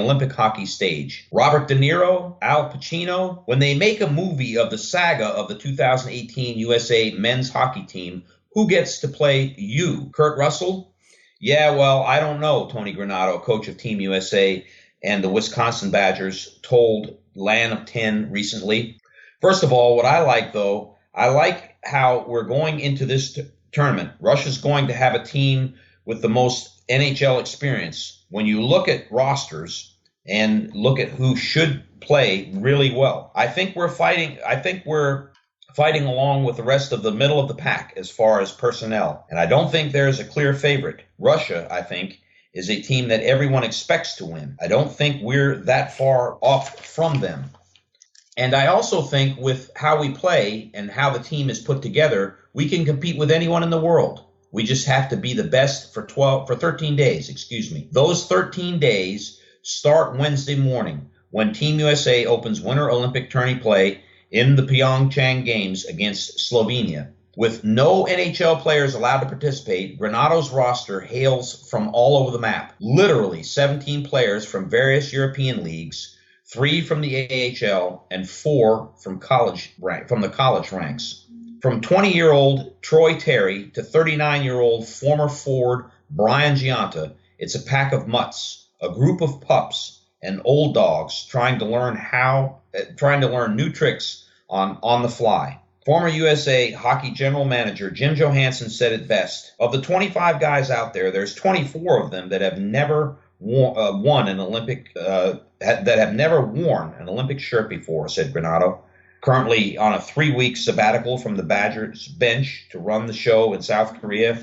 Speaker 7: Olympic hockey stage. Robert De Niro, Al Pacino, when they make a movie of the saga of the 2018 USA men's hockey team, who gets to play you? Kurt Russell? Yeah, well, I don't know, Tony Granato, coach of Team USA and the Wisconsin Badgers, told Lan of 10 recently. First of all, what I like, though, I like how we're going into this tournament. Russia's going to have a team with the most NHL experience. When you look at rosters and look at who should play really well, I think we're fighting along with the rest of the middle of the pack as far as personnel. And I don't think there's a clear favorite. Russia, I think, is a team that everyone expects to win. I don't think we're that far off from them. And I also think with how we play and how the team is put together, we can compete with anyone in the world. We just have to be the best for 13 days, Those 13 days start Wednesday morning when Team USA opens Winter Olympic tourney play in the Pyeongchang Games against Slovenia. With no NHL players allowed to participate, Granato's roster hails from all over the map. Literally 17 players from various European leagues, 3 from the AHL, and 4 from the college ranks. From 20-year-old Troy Terry to 39-year-old former forward Brian Giunta, it's a pack of mutts, a group of pups and old dogs trying to learn new tricks on the fly. Former USA Hockey General Manager Jim Johansson said it best. Of the 25 guys out there, there's 24 of them that have never worn an Olympic shirt before, said Granato. Currently on a 3-week sabbatical from the Badgers bench to run the show in South Korea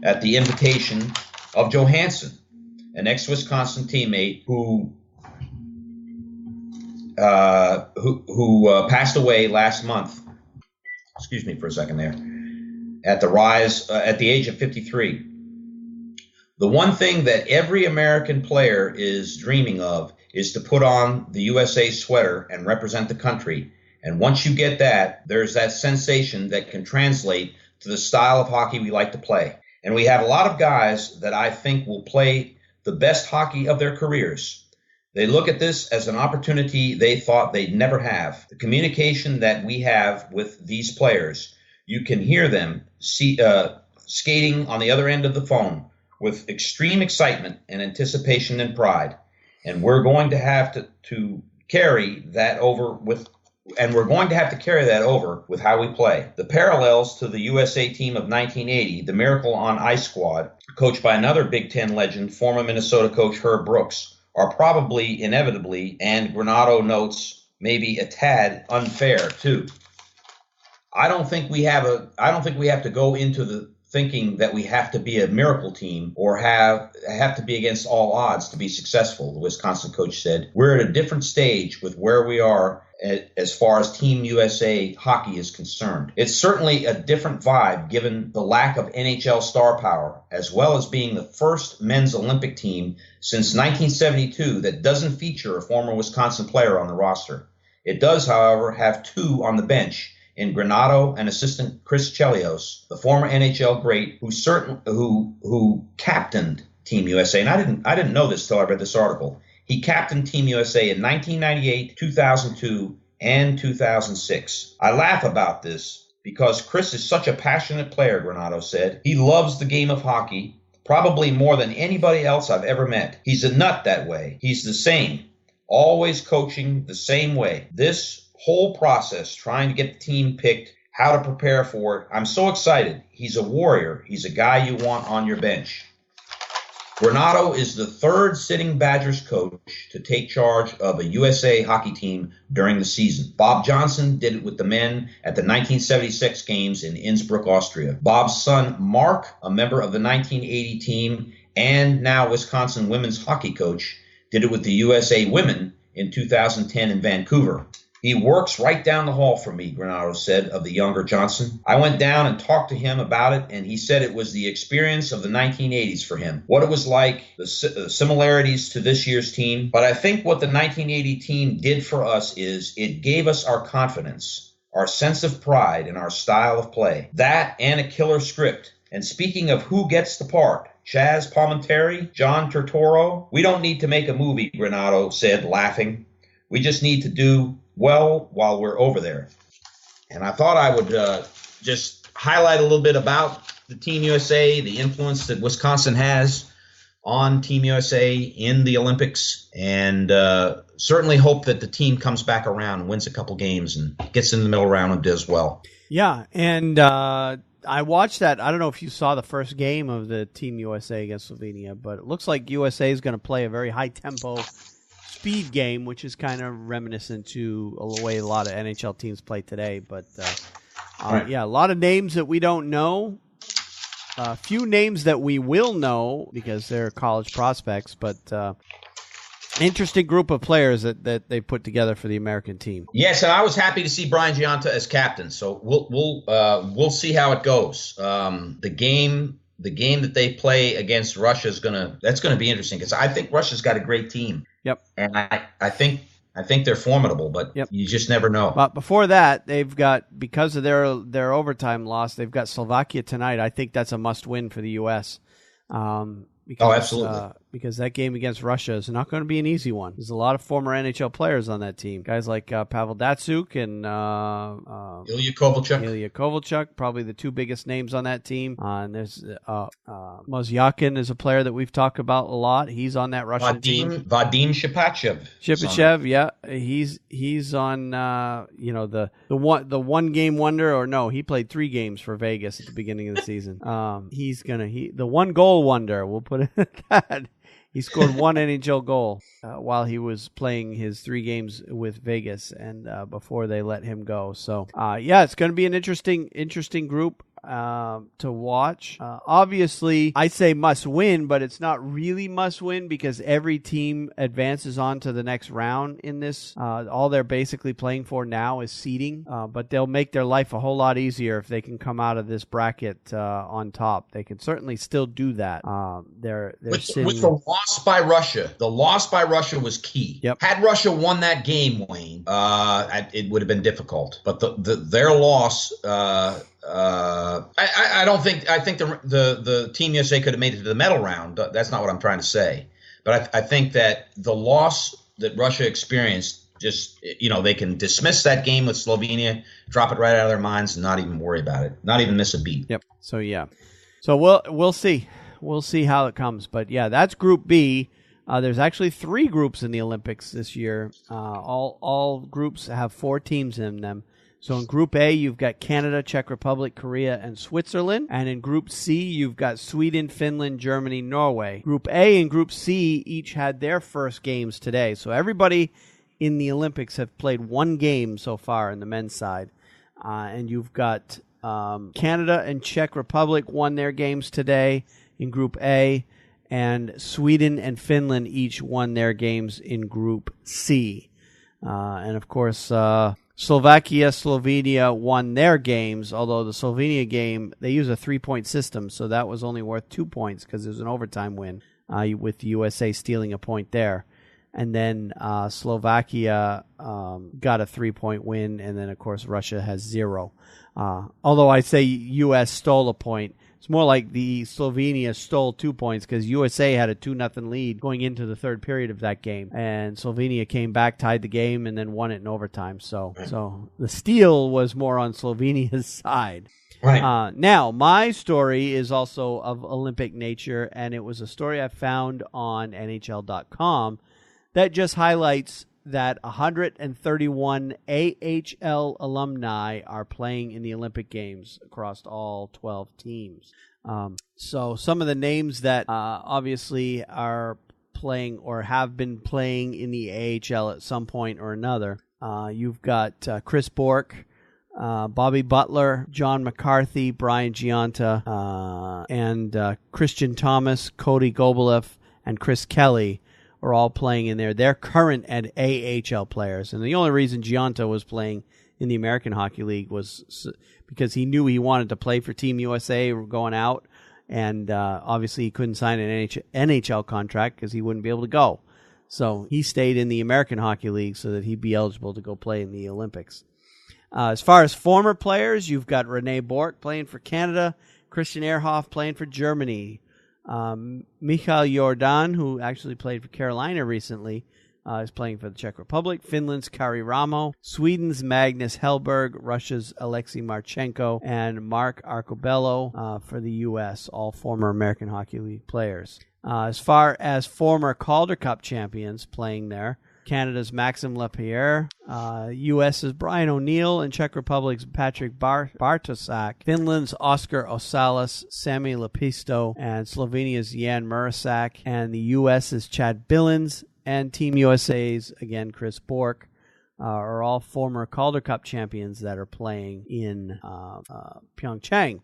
Speaker 7: at the invitation of Johansson, an ex-Wisconsin teammate who passed away last month. Excuse me for a second there. At the age of 53. The one thing that every American player is dreaming of is to put on the USA sweater and represent the country. And once you get that, there's that sensation that can translate to the style of hockey we like to play. And we have a lot of guys that I think will play the best hockey of their careers. They look at this as an opportunity they thought they'd never have. The communication that we have with these players, you can hear them skating on the other end of the phone with extreme excitement and anticipation and pride. And we're going to have to carry that over with how we play. The parallels to the USA team of 1980, the Miracle on Ice squad, coached by another Big Ten legend, former Minnesota coach Herb Brooks, are probably inevitably, and Granato notes, maybe a tad unfair too. I don't think we have to go into the thinking that we have to be a miracle team or have to be against all odds to be successful, the Wisconsin coach said. We're at a different stage with where we are as far as Team USA hockey is concerned. It's certainly a different vibe given the lack of NHL star power, as well as being the first men's Olympic team since 1972 that doesn't feature a former Wisconsin player on the roster. It does, however, have 2 on the bench, in Granato and assistant Chris Chelios, the former NHL great who captained Team USA. And I didn't know this till I read this article. He captained Team USA in 1998, 2002, and 2006. I laugh about this because Chris is such a passionate player, Granato said. He loves the game of hockey, probably more than anybody else I've ever met. He's a nut that way. He's the same, always coaching the same way. This whole process, trying to get the team picked, how to prepare for it. I'm so excited. He's a warrior. He's a guy you want on your bench. Granato is the 3rd sitting Badgers coach to take charge of a USA hockey team during the season. Bob Johnson did it with the men at the 1976 games in Innsbruck, Austria. Bob's son, Mark, a member of the 1980 team and now Wisconsin women's hockey coach, did it with the USA women in 2010 in Vancouver. He works right down the hall from me, Granato said of the younger Johnson. I went down and talked to him about it, and he said it was the experience of the 1980s for him. What it was like, the similarities to this year's team. But I think what the 1980 team did for us is it gave us our confidence. our sense of pride, and our style of play. That and a killer script. And speaking of who gets the part, Chaz Palminteri, John Turturro, we don't need to make a movie, Granato said, laughing. We just need to do well while we're over there. And I thought I would just highlight a little bit about the Team USA, the influence that Wisconsin has on Team USA in the Olympics, and certainly hope that the team comes back around and wins a couple games and gets in the middle round and does well.
Speaker 8: Yeah, and I watched that. I don't know if you saw the first game of the Team USA against Slovenia, but it looks like USA is going to play a very high-tempo speed game, which is kind of reminiscent to the way a lot of NHL teams play today. But,
Speaker 7: Right.
Speaker 8: Yeah, a lot of names that we don't know. A few names that we will know because they're college prospects, but interesting group of players that they put together for the American team.
Speaker 7: Yes, and I was happy to see Brian Giunta as captain. So we'll see how it goes. The game that they play against Russia that's gonna be interesting because I think Russia's got a great team.
Speaker 8: Yep,
Speaker 7: and I think they're formidable, but you just never know.
Speaker 8: But before that, they've got, because of their overtime loss, they've got Slovakia tonight. I think that's a must-win for the U.S.
Speaker 7: Absolutely.
Speaker 8: Because that game against Russia is not going to be an easy one. There's a lot of former NHL players on that team. Guys like Pavel Datsyuk and
Speaker 7: Ilya
Speaker 8: Kovalchuk, probably the two biggest names on that team. And there's Mozyakin is a player that we've talked about a lot. He's on that Russian team.
Speaker 7: Vadim Shipachev.
Speaker 8: Yeah. He's on the one game wonder, or no, he played 3 games for Vegas at the beginning of the season. He's the one goal wonder, we'll put it at that. He scored 1 NHL goal while he was playing his 3 games with Vegas, and before they let him go. So, it's going to be an interesting group to watch. Obviously, I say must win, but it's not really must win because every team advances on to the next round in this. All they're basically playing for now is seeding, but they'll make their life a whole lot easier if they can come out of this bracket on top. They can certainly still do that. They're
Speaker 7: with the loss by Russia. The loss by Russia was key.
Speaker 8: Yep.
Speaker 7: Had Russia won that game, Wayne, it would have been difficult. But their loss. I think the Team USA could have made it to the medal round. That's not what I'm trying to say. But I think that the loss that Russia experienced, just, they can dismiss that game with Slovenia, drop it right out of their minds, and not even worry about it, not even miss a beat.
Speaker 8: Yep. So we'll see. We'll see how it comes. But yeah, that's Group B. There's actually 3 groups in the Olympics this year. All groups have 4 teams in them. So in Group A, you've got Canada, Czech Republic, Korea, and Switzerland. And in Group C, you've got Sweden, Finland, Germany, Norway. Group A and Group C each had their first games today. So everybody in the Olympics have played 1 game so far in the men's side. And you've got Canada and Czech Republic won their games today in Group A. And Sweden and Finland each won their games in Group C. And of course, Slovakia, Slovenia won their games, although the Slovenia game, they use a 3-point system, so that was only worth 2 points because it was an overtime win, with the USA stealing a point there. And then Slovakia got a 3-point win, and then, of course, Russia has 0. Although I say U.S. stole a point. It's more like the Slovenia stole 2 points because USA had a 2-0 lead going into the third period of that game. And Slovenia came back, tied the game, and then won it in overtime. So the steal was more on Slovenia's side.
Speaker 7: Right.
Speaker 8: Now, my story is also of Olympic nature, and it was a story I found on NHL.com that just highlights that 131 AHL alumni are playing in the Olympic Games across all 12 teams. So some of the names that obviously are playing or have been playing in the AHL at some point or another. You've got Chris Bourque, Bobby Butler, John McCarthy, Brian Giunta, and Christian Thomas, Cody Gobelev, and Chris Kelly are all playing in there. They're current and AHL players. And the only reason Giunta was playing in the American Hockey League was because he knew he wanted to play for Team USA going out. And obviously he couldn't sign an NHL contract because he wouldn't be able to go. So he stayed in the American Hockey League so that he'd be eligible to go play in the Olympics. As far as former players, you've got Rene Bork playing for Canada, Christian Ehrhoff playing for Germany, Michael Jordan, who actually played for Carolina recently, is playing for the Czech Republic, Finland's Kari Ramo, Sweden's Magnus Hellberg, Russia's Alexei Marchenko, and Mark Arcobello for the U.S., all former American Hockey League players. As far as former Calder Cup champions playing there, Canada's Maxim Lapierre, U.S.'s Brian O'Neill, and Czech Republic's Patrick Bartosak, Finland's Oscar Osalas, Sami Lepisto, and Slovenia's Jan Murasak, and the U.S.'s Chad Billins, and Team USA's, again, Chris Bork, are all former Calder Cup champions that are playing in Pyeongchang.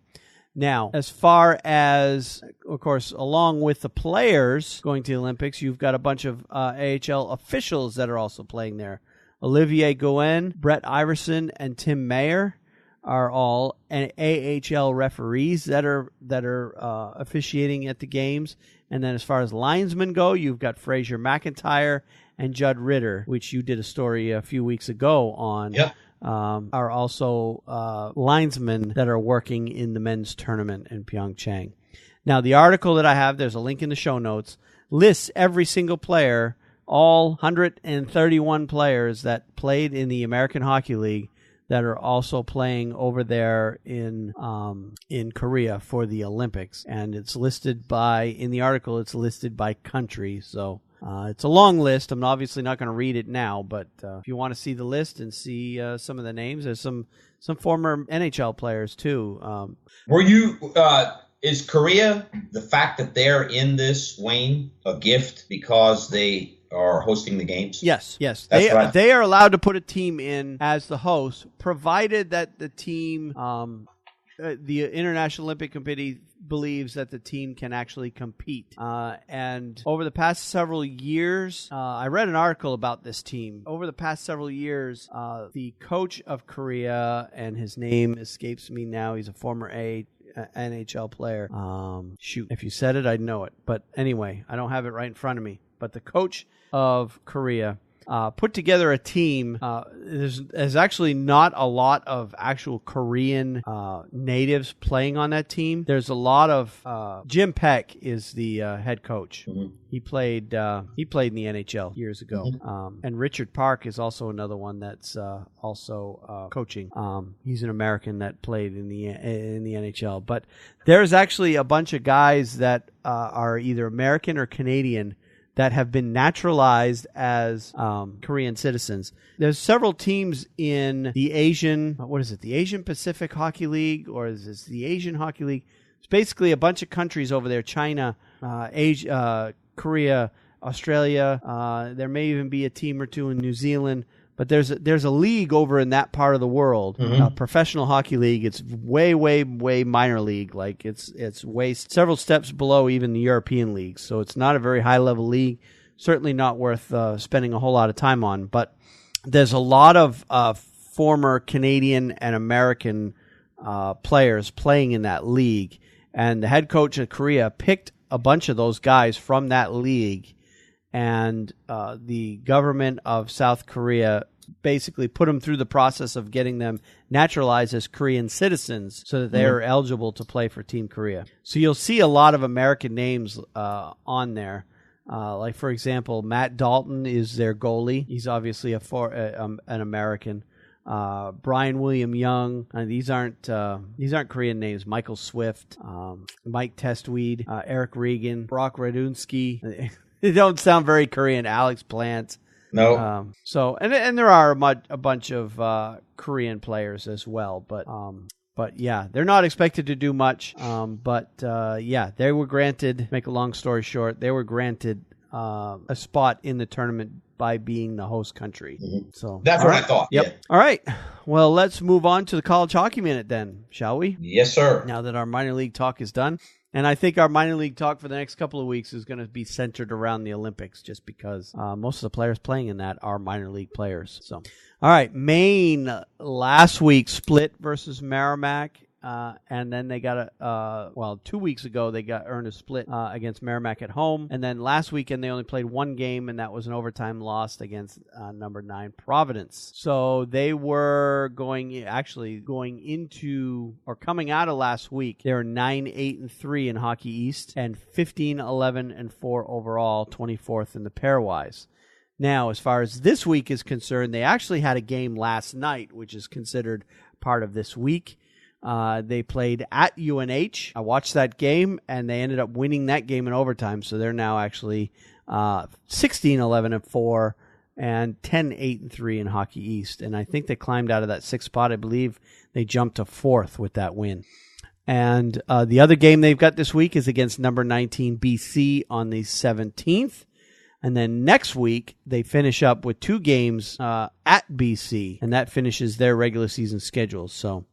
Speaker 8: Now, as far as, of course, along with the players going to the Olympics, you've got a bunch of AHL officials that are also playing there. Olivier Gouen, Brett Iverson, and Tim Mayer are all AHL referees that are officiating at the games. And then as far as linesmen go, you've got Fraser McIntyre and Judd Ritter, which you did a story a few weeks ago on.
Speaker 7: Yep.
Speaker 8: Are also linesmen that are working in the men's tournament in Pyeongchang. Now, the article that I have, there's a link in the show notes, lists every single player, all 131 players that played in the American Hockey League that are also playing over there in Korea for the Olympics. And it's listed in the article, it's listed by country, so... it's a long list. I'm obviously not going to read it now, but if you want to see the list and see some of the names, there's some former NHL players too.
Speaker 7: Were you? Is Korea, the fact that they're in this, Wayne, a gift because they are hosting the games?
Speaker 8: Yes. They are allowed to put a team in as the host, provided that the team, the International Olympic Committee, believes that the team can actually compete. And over the past several years, I read an article about this team. Over the past several years, the coach of Korea, and his name escapes me now, he's a former NHL player. If you said it, I'd know it. But anyway, I don't have it right in front of me. But the coach of Korea put together a team. There's actually not a lot of actual Korean natives playing on that team. There's a lot of Jim Peck is the head coach. Mm-hmm. He played in the NHL years ago. Mm-hmm. And Richard Park is also another one that's also coaching. He's an American that played in the NHL. But there's actually a bunch of guys that are either American or Canadian that have been naturalized as Korean citizens. There's several teams in the Asian Pacific Hockey League, or is this the Asian Hockey League? It's basically a bunch of countries over there, China, Asia, Korea, Australia. There may even be a team or two in New Zealand. But there's a league over in that part of the world, mm-hmm. Professional hockey league. It's way minor league. Like it's way several steps below even the European leagues. So it's not a very high level league. Certainly not worth spending a whole lot of time on. But there's a lot of former Canadian and American players playing in that league, and the head coach of Korea picked a bunch of those guys from that league. And the government of South Korea basically put them through the process of getting them naturalized as Korean citizens so that they are eligible to play for Team Korea. So you'll see a lot of American names on there. Like, for example, Matt Dalton is their goalie. He's obviously an American. Brian William Young. These aren't Korean names. Michael Swift, Mike Testweed, Eric Regan, Brock Radunsky. They don't sound very Korean. Alex Plant.
Speaker 7: No.
Speaker 8: And there are a bunch of Korean players as well, but yeah, they're not expected to do much. Yeah, they were granted. Make a long story short, they were granted a spot in the tournament by being the host country. Mm-hmm. So
Speaker 7: that's what I thought.
Speaker 8: Yep.
Speaker 7: Yeah.
Speaker 8: All right. Well, let's move on to the College Hockey Minute then, shall we?
Speaker 7: Yes, sir.
Speaker 8: Now that our minor league talk is done. And I think our minor league talk for the next couple of weeks is going to be centered around the Olympics, just because most of the players playing in that are minor league players. So, all right, Maine last week split versus Merrimack and then they got 2 weeks ago they earned a split against Merrimack at home, and then last weekend they only played one game, and that was an overtime loss against number 9 Providence. So they were coming out of last week. They were 9-8-3 in Hockey East and 15-11-4 overall, 24th in the pairwise. Now, as far as this week is concerned, they actually had a game last night, which is considered part of this week. They played at UNH. I watched that game, and they ended up winning that game in overtime. So they're now actually 16-11-4 and 10-8-3 in Hockey East. And I think they climbed out of that 6th spot. I believe they jumped to 4th with that win. And the other game they've got this week is against number 19 BC on the 17th. And then next week, they finish up with 2 games at BC, and that finishes their regular season schedule. So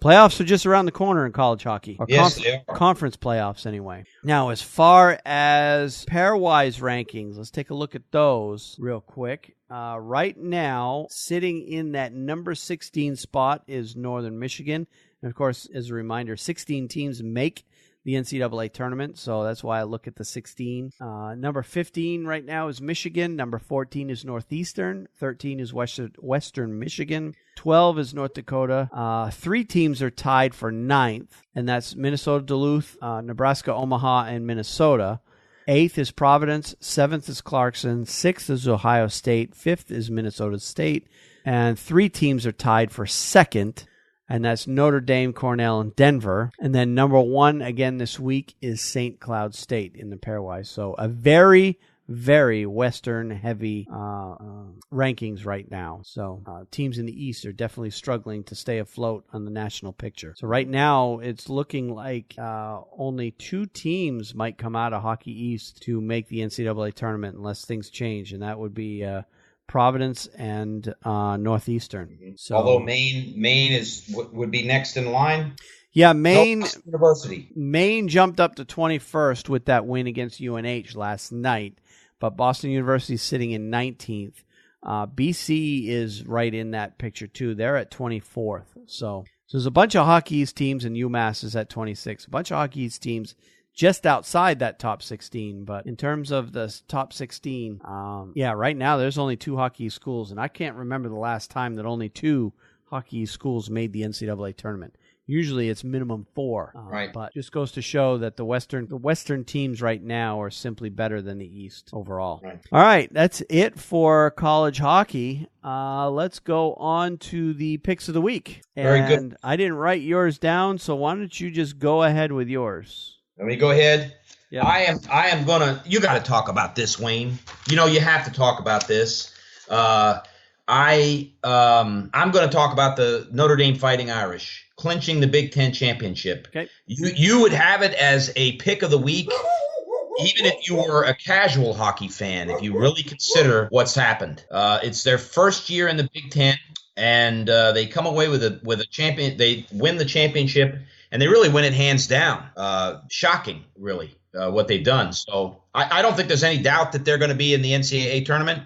Speaker 8: playoffs are just around the corner in college hockey. Or
Speaker 7: yes, they are.
Speaker 8: Conference playoffs, anyway. Now, as far as pairwise rankings, let's take a look at those real quick. Right now, sitting in that number 16 spot is Northern Michigan. And, of course, as a reminder, 16 teams make the NCAA tournament, so that's why I look at the 16. Number 15 right now is Michigan. Number 14 is Northeastern. 13 is Western Michigan. 12 is North Dakota. 3 teams are tied for 9th, and that's Minnesota Duluth, Nebraska Omaha, and Minnesota. 8th is Providence. 7th is Clarkson. 6th is Ohio State. 5th is Minnesota State. And 3 teams are tied for 2nd. And that's Notre Dame, Cornell, and Denver. And then number 1 again this week is St. Cloud State in the pairwise. So a very, very Western-heavy rankings right now. So teams in the East are definitely struggling to stay afloat on the national picture. So right now it's looking like only 2 teams might come out of Hockey East to make the NCAA tournament unless things change, and that would be Providence and Northeastern. So,
Speaker 7: although Maine would be next in line.
Speaker 8: Yeah, Maine
Speaker 7: University.
Speaker 8: Maine jumped up to 21st with that win against UNH last night, but Boston University is sitting in 19th. BC is right in that picture too. They're at 24th. So there's a bunch of Hockey East teams, and UMass is at 26. A bunch of Hockey East teams just outside that top 16. But in terms of the top 16, right now there's only 2 Hockey East schools, and I can't remember the last time that only 2 Hockey East schools made the NCAA tournament. Usually it's minimum 4.
Speaker 7: Right.
Speaker 8: But just goes to show that the Western teams right now are simply better than the East overall.
Speaker 7: Right.
Speaker 8: All right, that's it for college hockey. Let's go on to the picks of the week.
Speaker 7: Very
Speaker 8: and
Speaker 7: good.
Speaker 8: I didn't write yours down, so why don't you just go ahead with yours?
Speaker 7: Let me go ahead.
Speaker 8: Yeah.
Speaker 7: I am gonna. You got to talk about this, Wayne. You know you have to talk about this. I'm going to talk about the Notre Dame Fighting Irish clinching the Big Ten championship.
Speaker 8: Okay.
Speaker 7: You would have it as a pick of the week, even if you were a casual hockey fan. If you really consider what's happened, it's their first year in the Big Ten, and they come away with a champion. They win the championship. And they really win it hands down. Shocking, really, what they've done. So I don't think there's any doubt that they're going to be in the NCAA tournament.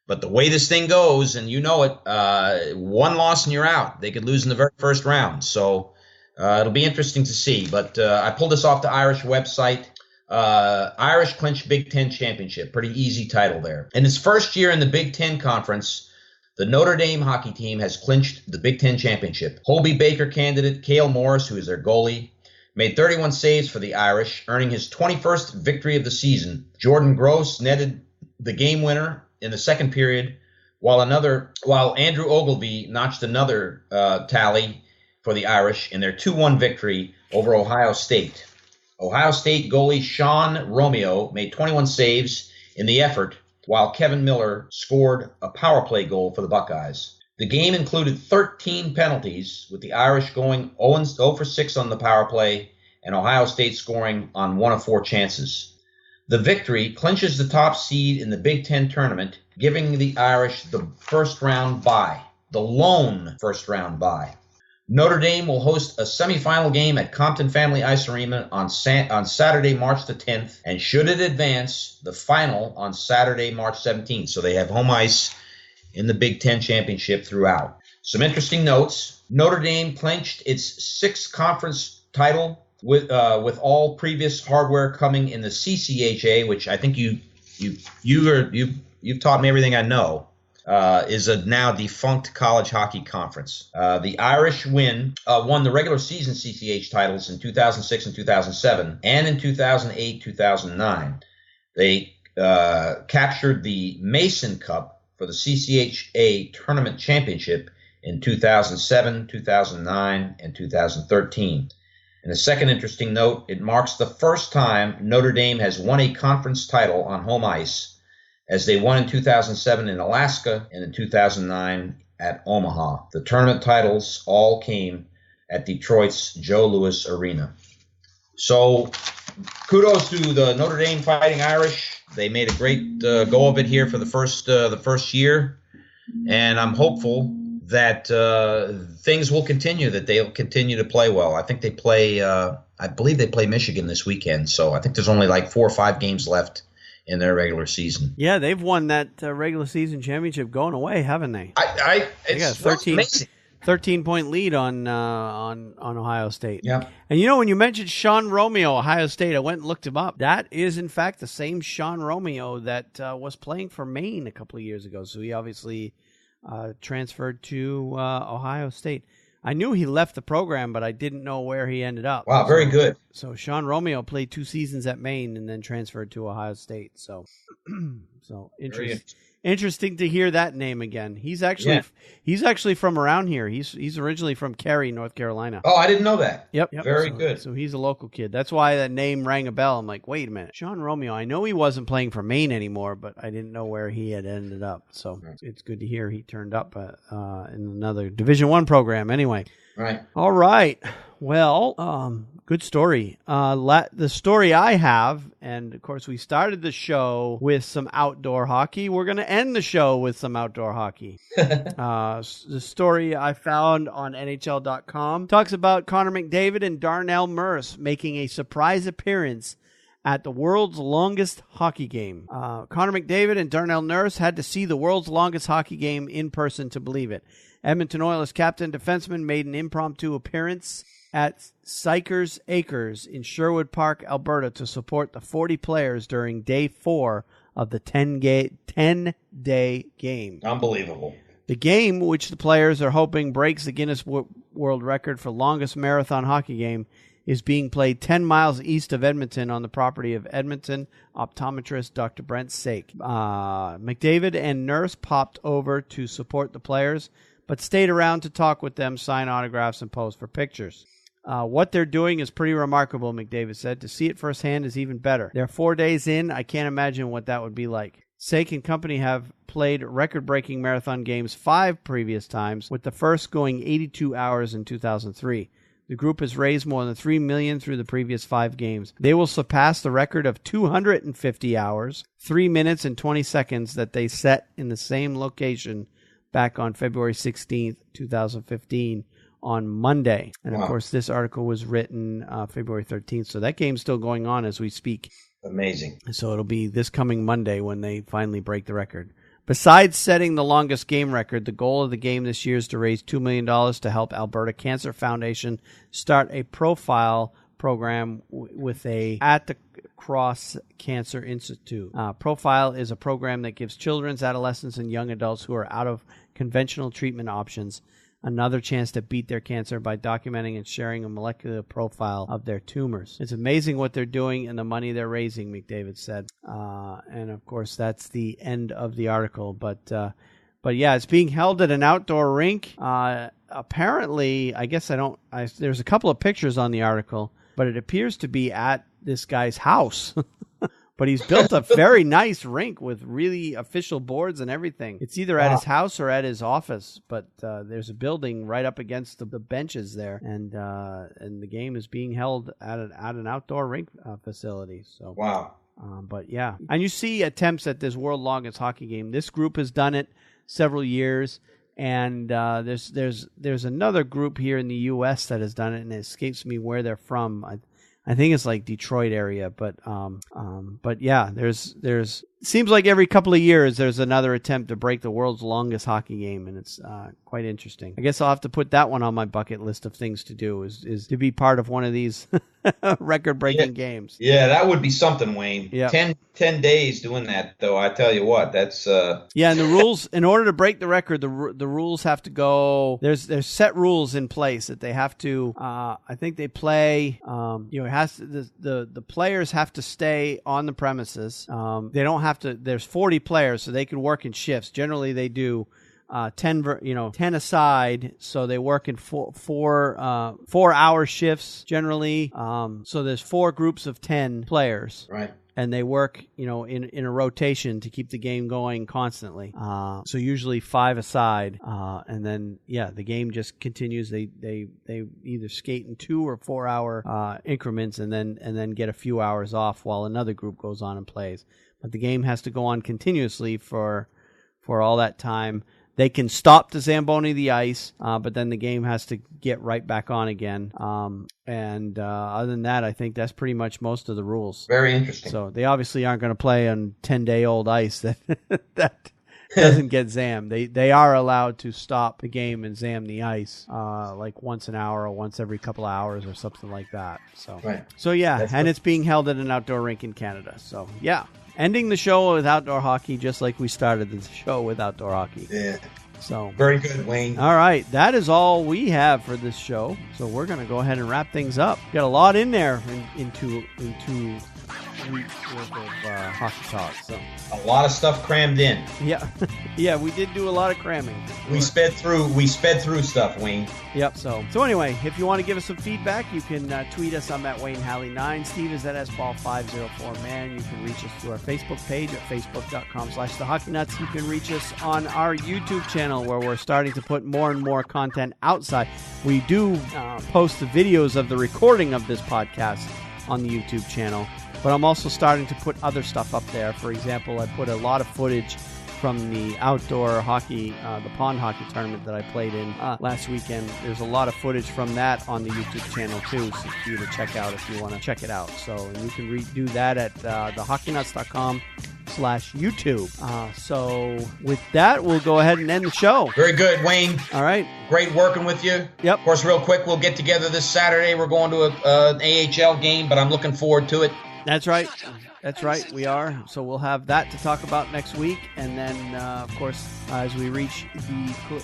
Speaker 7: But the way this thing goes, and you know it, 1 loss and you're out. They could lose in the very first round. So it'll be interesting to see. But I pulled this off the Irish website. Irish clinch Big Ten championship. Pretty easy title there. In its first year in the Big Ten Conference, the Notre Dame hockey team has clinched the Big Ten championship. Holby Baker candidate Cale Morris, who is their goalie, made 31 saves for the Irish, earning his 21st victory of the season. Jordan Gross netted the game winner in the second period, while Andrew Ogilvie notched another tally for the Irish in their 2-1 victory over Ohio State. Ohio State goalie Sean Romeo made 21 saves in the effort, while Kevin Miller scored a power play goal for the Buckeyes. The game included 13 penalties, with the Irish going 0 for 6 on the power play and Ohio State scoring on 1 of 4 chances. The victory clinches the top seed in the Big Ten tournament, giving the Irish the first-round bye, the lone first-round bye. Notre Dame will host a semifinal game at Compton Family Ice Arena on Saturday, March the 10th, and should it advance, the final on Saturday, March 17th. So they have home ice in the Big Ten championship throughout. Some interesting notes. Notre Dame clinched its sixth conference title with all previous hardware coming in the CCHA, which I think you've taught me everything I know. Is a now defunct college hockey conference. The Irish won the regular season CCH titles in 2006 and 2007, and in 2008, 2009. They captured the Mason Cup for the CCHA Tournament Championship in 2007, 2009, and 2013. And a second interesting note, it marks the first time Notre Dame has won a conference title on home ice, as they won in 2007 in Alaska and in 2009 at Omaha. The tournament titles all came at Detroit's Joe Louis Arena. So kudos to the Notre Dame Fighting Irish. They made a great go of it here for the first year, and I'm hopeful that things will continue, that they'll continue to play well. I think they play, I believe they play Michigan this weekend, so I think there's only like 4 or 5 games left in their regular season.
Speaker 8: Yeah, they've won that regular season championship going away, haven't they?
Speaker 7: They
Speaker 8: got a 13-point lead on Ohio State.
Speaker 7: Yeah.
Speaker 8: And when you mentioned Sean Romeo, Ohio State, I went and looked him up. That is, in fact, the same Sean Romeo that was playing for Maine a couple of years ago. So he obviously transferred to Ohio State. I knew he left the program, but I didn't know where he ended up.
Speaker 7: Wow, very good.
Speaker 8: So Sean Romeo played 2 seasons at Maine and then transferred to Ohio State. So, interesting to hear that name again. He's actually from around here. He's originally from Cary, North Carolina.
Speaker 7: Oh, I didn't know that.
Speaker 8: Yep.
Speaker 7: Very good.
Speaker 8: So he's a local kid. That's why that name rang a bell. I'm like, wait a minute, Sean Romeo. I know he wasn't playing for Maine anymore, but I didn't know where he had ended up. So it's good to hear he turned up in another Division I program. Anyway.
Speaker 7: Right.
Speaker 8: All right. Well, good story. The story I have, and of course we started the show with some outdoor hockey. We're going to end the show with some outdoor hockey. The story I found on NHL.com talks about Connor McDavid and Darnell Nurse making a surprise appearance at the world's longest hockey game. Connor McDavid and Darnell Nurse had to see the world's longest hockey game in person to believe it. Edmonton Oilers captain defenseman made an impromptu appearance at Sykers Acres in Sherwood Park, Alberta, to support the 40 players during Day 4 of the 10-day game.
Speaker 7: Unbelievable.
Speaker 8: The game, which the players are hoping breaks the Guinness World Record for longest marathon hockey game, is being played 10 miles east of Edmonton on the property of Edmonton optometrist Dr. Brent Sake. McDavid and Nurse popped over to support the players, but stayed around to talk with them, sign autographs, and pose for pictures. What they're doing is pretty remarkable, McDavid said. To see it firsthand is even better. They're 4 days in. I can't imagine what that would be like. Sake and company have played record-breaking marathon games 5 previous times, with the first going 82 hours in 2003. The group has raised more than $3 million through the previous 5 games. They will surpass the record of 250 hours, 3 minutes and 20 seconds that they set in the same location back on February 16th, 2015, on Monday. And, of course, this article was written February 13th, so that game's still going on as we speak.
Speaker 7: Amazing.
Speaker 8: So it'll be this coming Monday when they finally break the record. Besides setting the longest game record, the goal of the game this year is to raise $2 million to help Alberta Cancer Foundation start a profile program with at the Cross Cancer Institute. Profile is a program that gives children, adolescents, and young adults who are out of conventional treatment options another chance to beat their cancer by documenting and sharing a molecular profile of their tumors. It's amazing what they're doing and the money they're raising, McDavid said. And of course, that's the end of the article. But yeah, it's being held at an outdoor rink. Apparently, I guess there's a couple of pictures on the article, but it appears to be at this guy's house. But he's built a very nice rink with really official boards and everything. It's either at his house or at his office, but there's a building right up against the benches there, and the game is being held at an outdoor rink facility. So
Speaker 7: wow.
Speaker 8: But yeah, and you see attempts at this world longest hockey game. This group has done it several years, and there's another group here in the U.S. that has done it, and it escapes me where they're from. I think it's like Detroit area, but yeah, there's seems like every couple of years there's another attempt to break the world's longest hockey game, and it's quite interesting. I guess I'll have to put that one on my bucket list of things to do is to be part of one of these record-breaking games.
Speaker 7: Yeah, that would be something, Wayne.
Speaker 8: Yeah.
Speaker 7: 10 days doing that, though. I tell you what, that's
Speaker 8: Yeah, and the rules, in order to break the record, the rules have to go. There's set rules in place that they have to. I think they play. It has to, the players have to stay on the premises. They don't have to. There's 40 players, so they can work in shifts. Generally, they do 10 aside, so they work in 4-hour shifts generally. So there's 4 groups of 10 players.
Speaker 7: Right.
Speaker 8: And they work, in a rotation to keep the game going constantly. So usually 5 aside, and then the game just continues. They either skate in 2 or 4 hour increments, and then get a few hours off while another group goes on and plays. But the game has to go on continuously for all that time. They can stop to Zamboni the ice, but then the game has to get right back on again. And other than that, I think that's pretty much most of the rules.
Speaker 7: Very interesting.
Speaker 8: So they obviously aren't going to play on 10-day-old ice that doesn't get zammed. They are allowed to stop the game and zam the ice like once an hour or once every couple of hours or something like that. So,
Speaker 7: right.
Speaker 8: So yeah,
Speaker 7: that's
Speaker 8: and it's being held at an outdoor rink in Canada. So yeah. Ending the show with outdoor hockey, just like we started the show with outdoor hockey.
Speaker 7: Yeah.
Speaker 8: So
Speaker 7: very good, Wayne.
Speaker 8: All right, that is all we have for this show. So we're going to go ahead and wrap things up. Got a lot in there into weeks worth of hockey talk. So
Speaker 7: a lot of stuff crammed in.
Speaker 8: Yeah, yeah, we did do a lot of cramming.
Speaker 7: We sped through stuff, Wayne.
Speaker 8: Yep. So anyway, if you want to give us some feedback, you can tweet us. I'm at Wayne Halley 9. Steve is at SBall504Man. You can reach us through our Facebook page at facebook.com/thehockeynuts. You can reach us on our YouTube channel, where we're starting to put more and more content outside. We do post the videos of the recording of this podcast on the YouTube channel, but I'm also starting to put other stuff up there. For example, I put a lot of footage from the outdoor hockey, the pond hockey tournament that I played in last weekend. There's a lot of footage from that on the YouTube channel too, so for you to check out if you want to check it out. So, and you can do that at thehockeynuts.com/YouTube. So with that, we'll go ahead and end the show.
Speaker 7: Very good, Wayne.
Speaker 8: All right.
Speaker 7: Great working with you.
Speaker 8: Yep.
Speaker 7: Of course, real quick, we'll get together this Saturday. We're going to an AHL game, but I'm looking forward to it.
Speaker 8: That's right. That's right. We are. So we'll have that to talk about next week. And then, of course, as we reach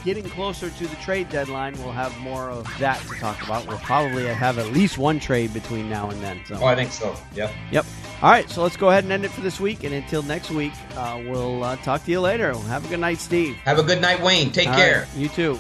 Speaker 8: getting closer to the trade deadline, we'll have more of that to talk about. We'll probably have at least one trade between now and then. So.
Speaker 7: Oh, I think so. Yep.
Speaker 8: Yep. All right. So let's go ahead and end it for this week. And until next week, we'll talk to you later. Have a good night, Steve.
Speaker 7: Have a good night, Wayne. Take care.
Speaker 8: Right. You too.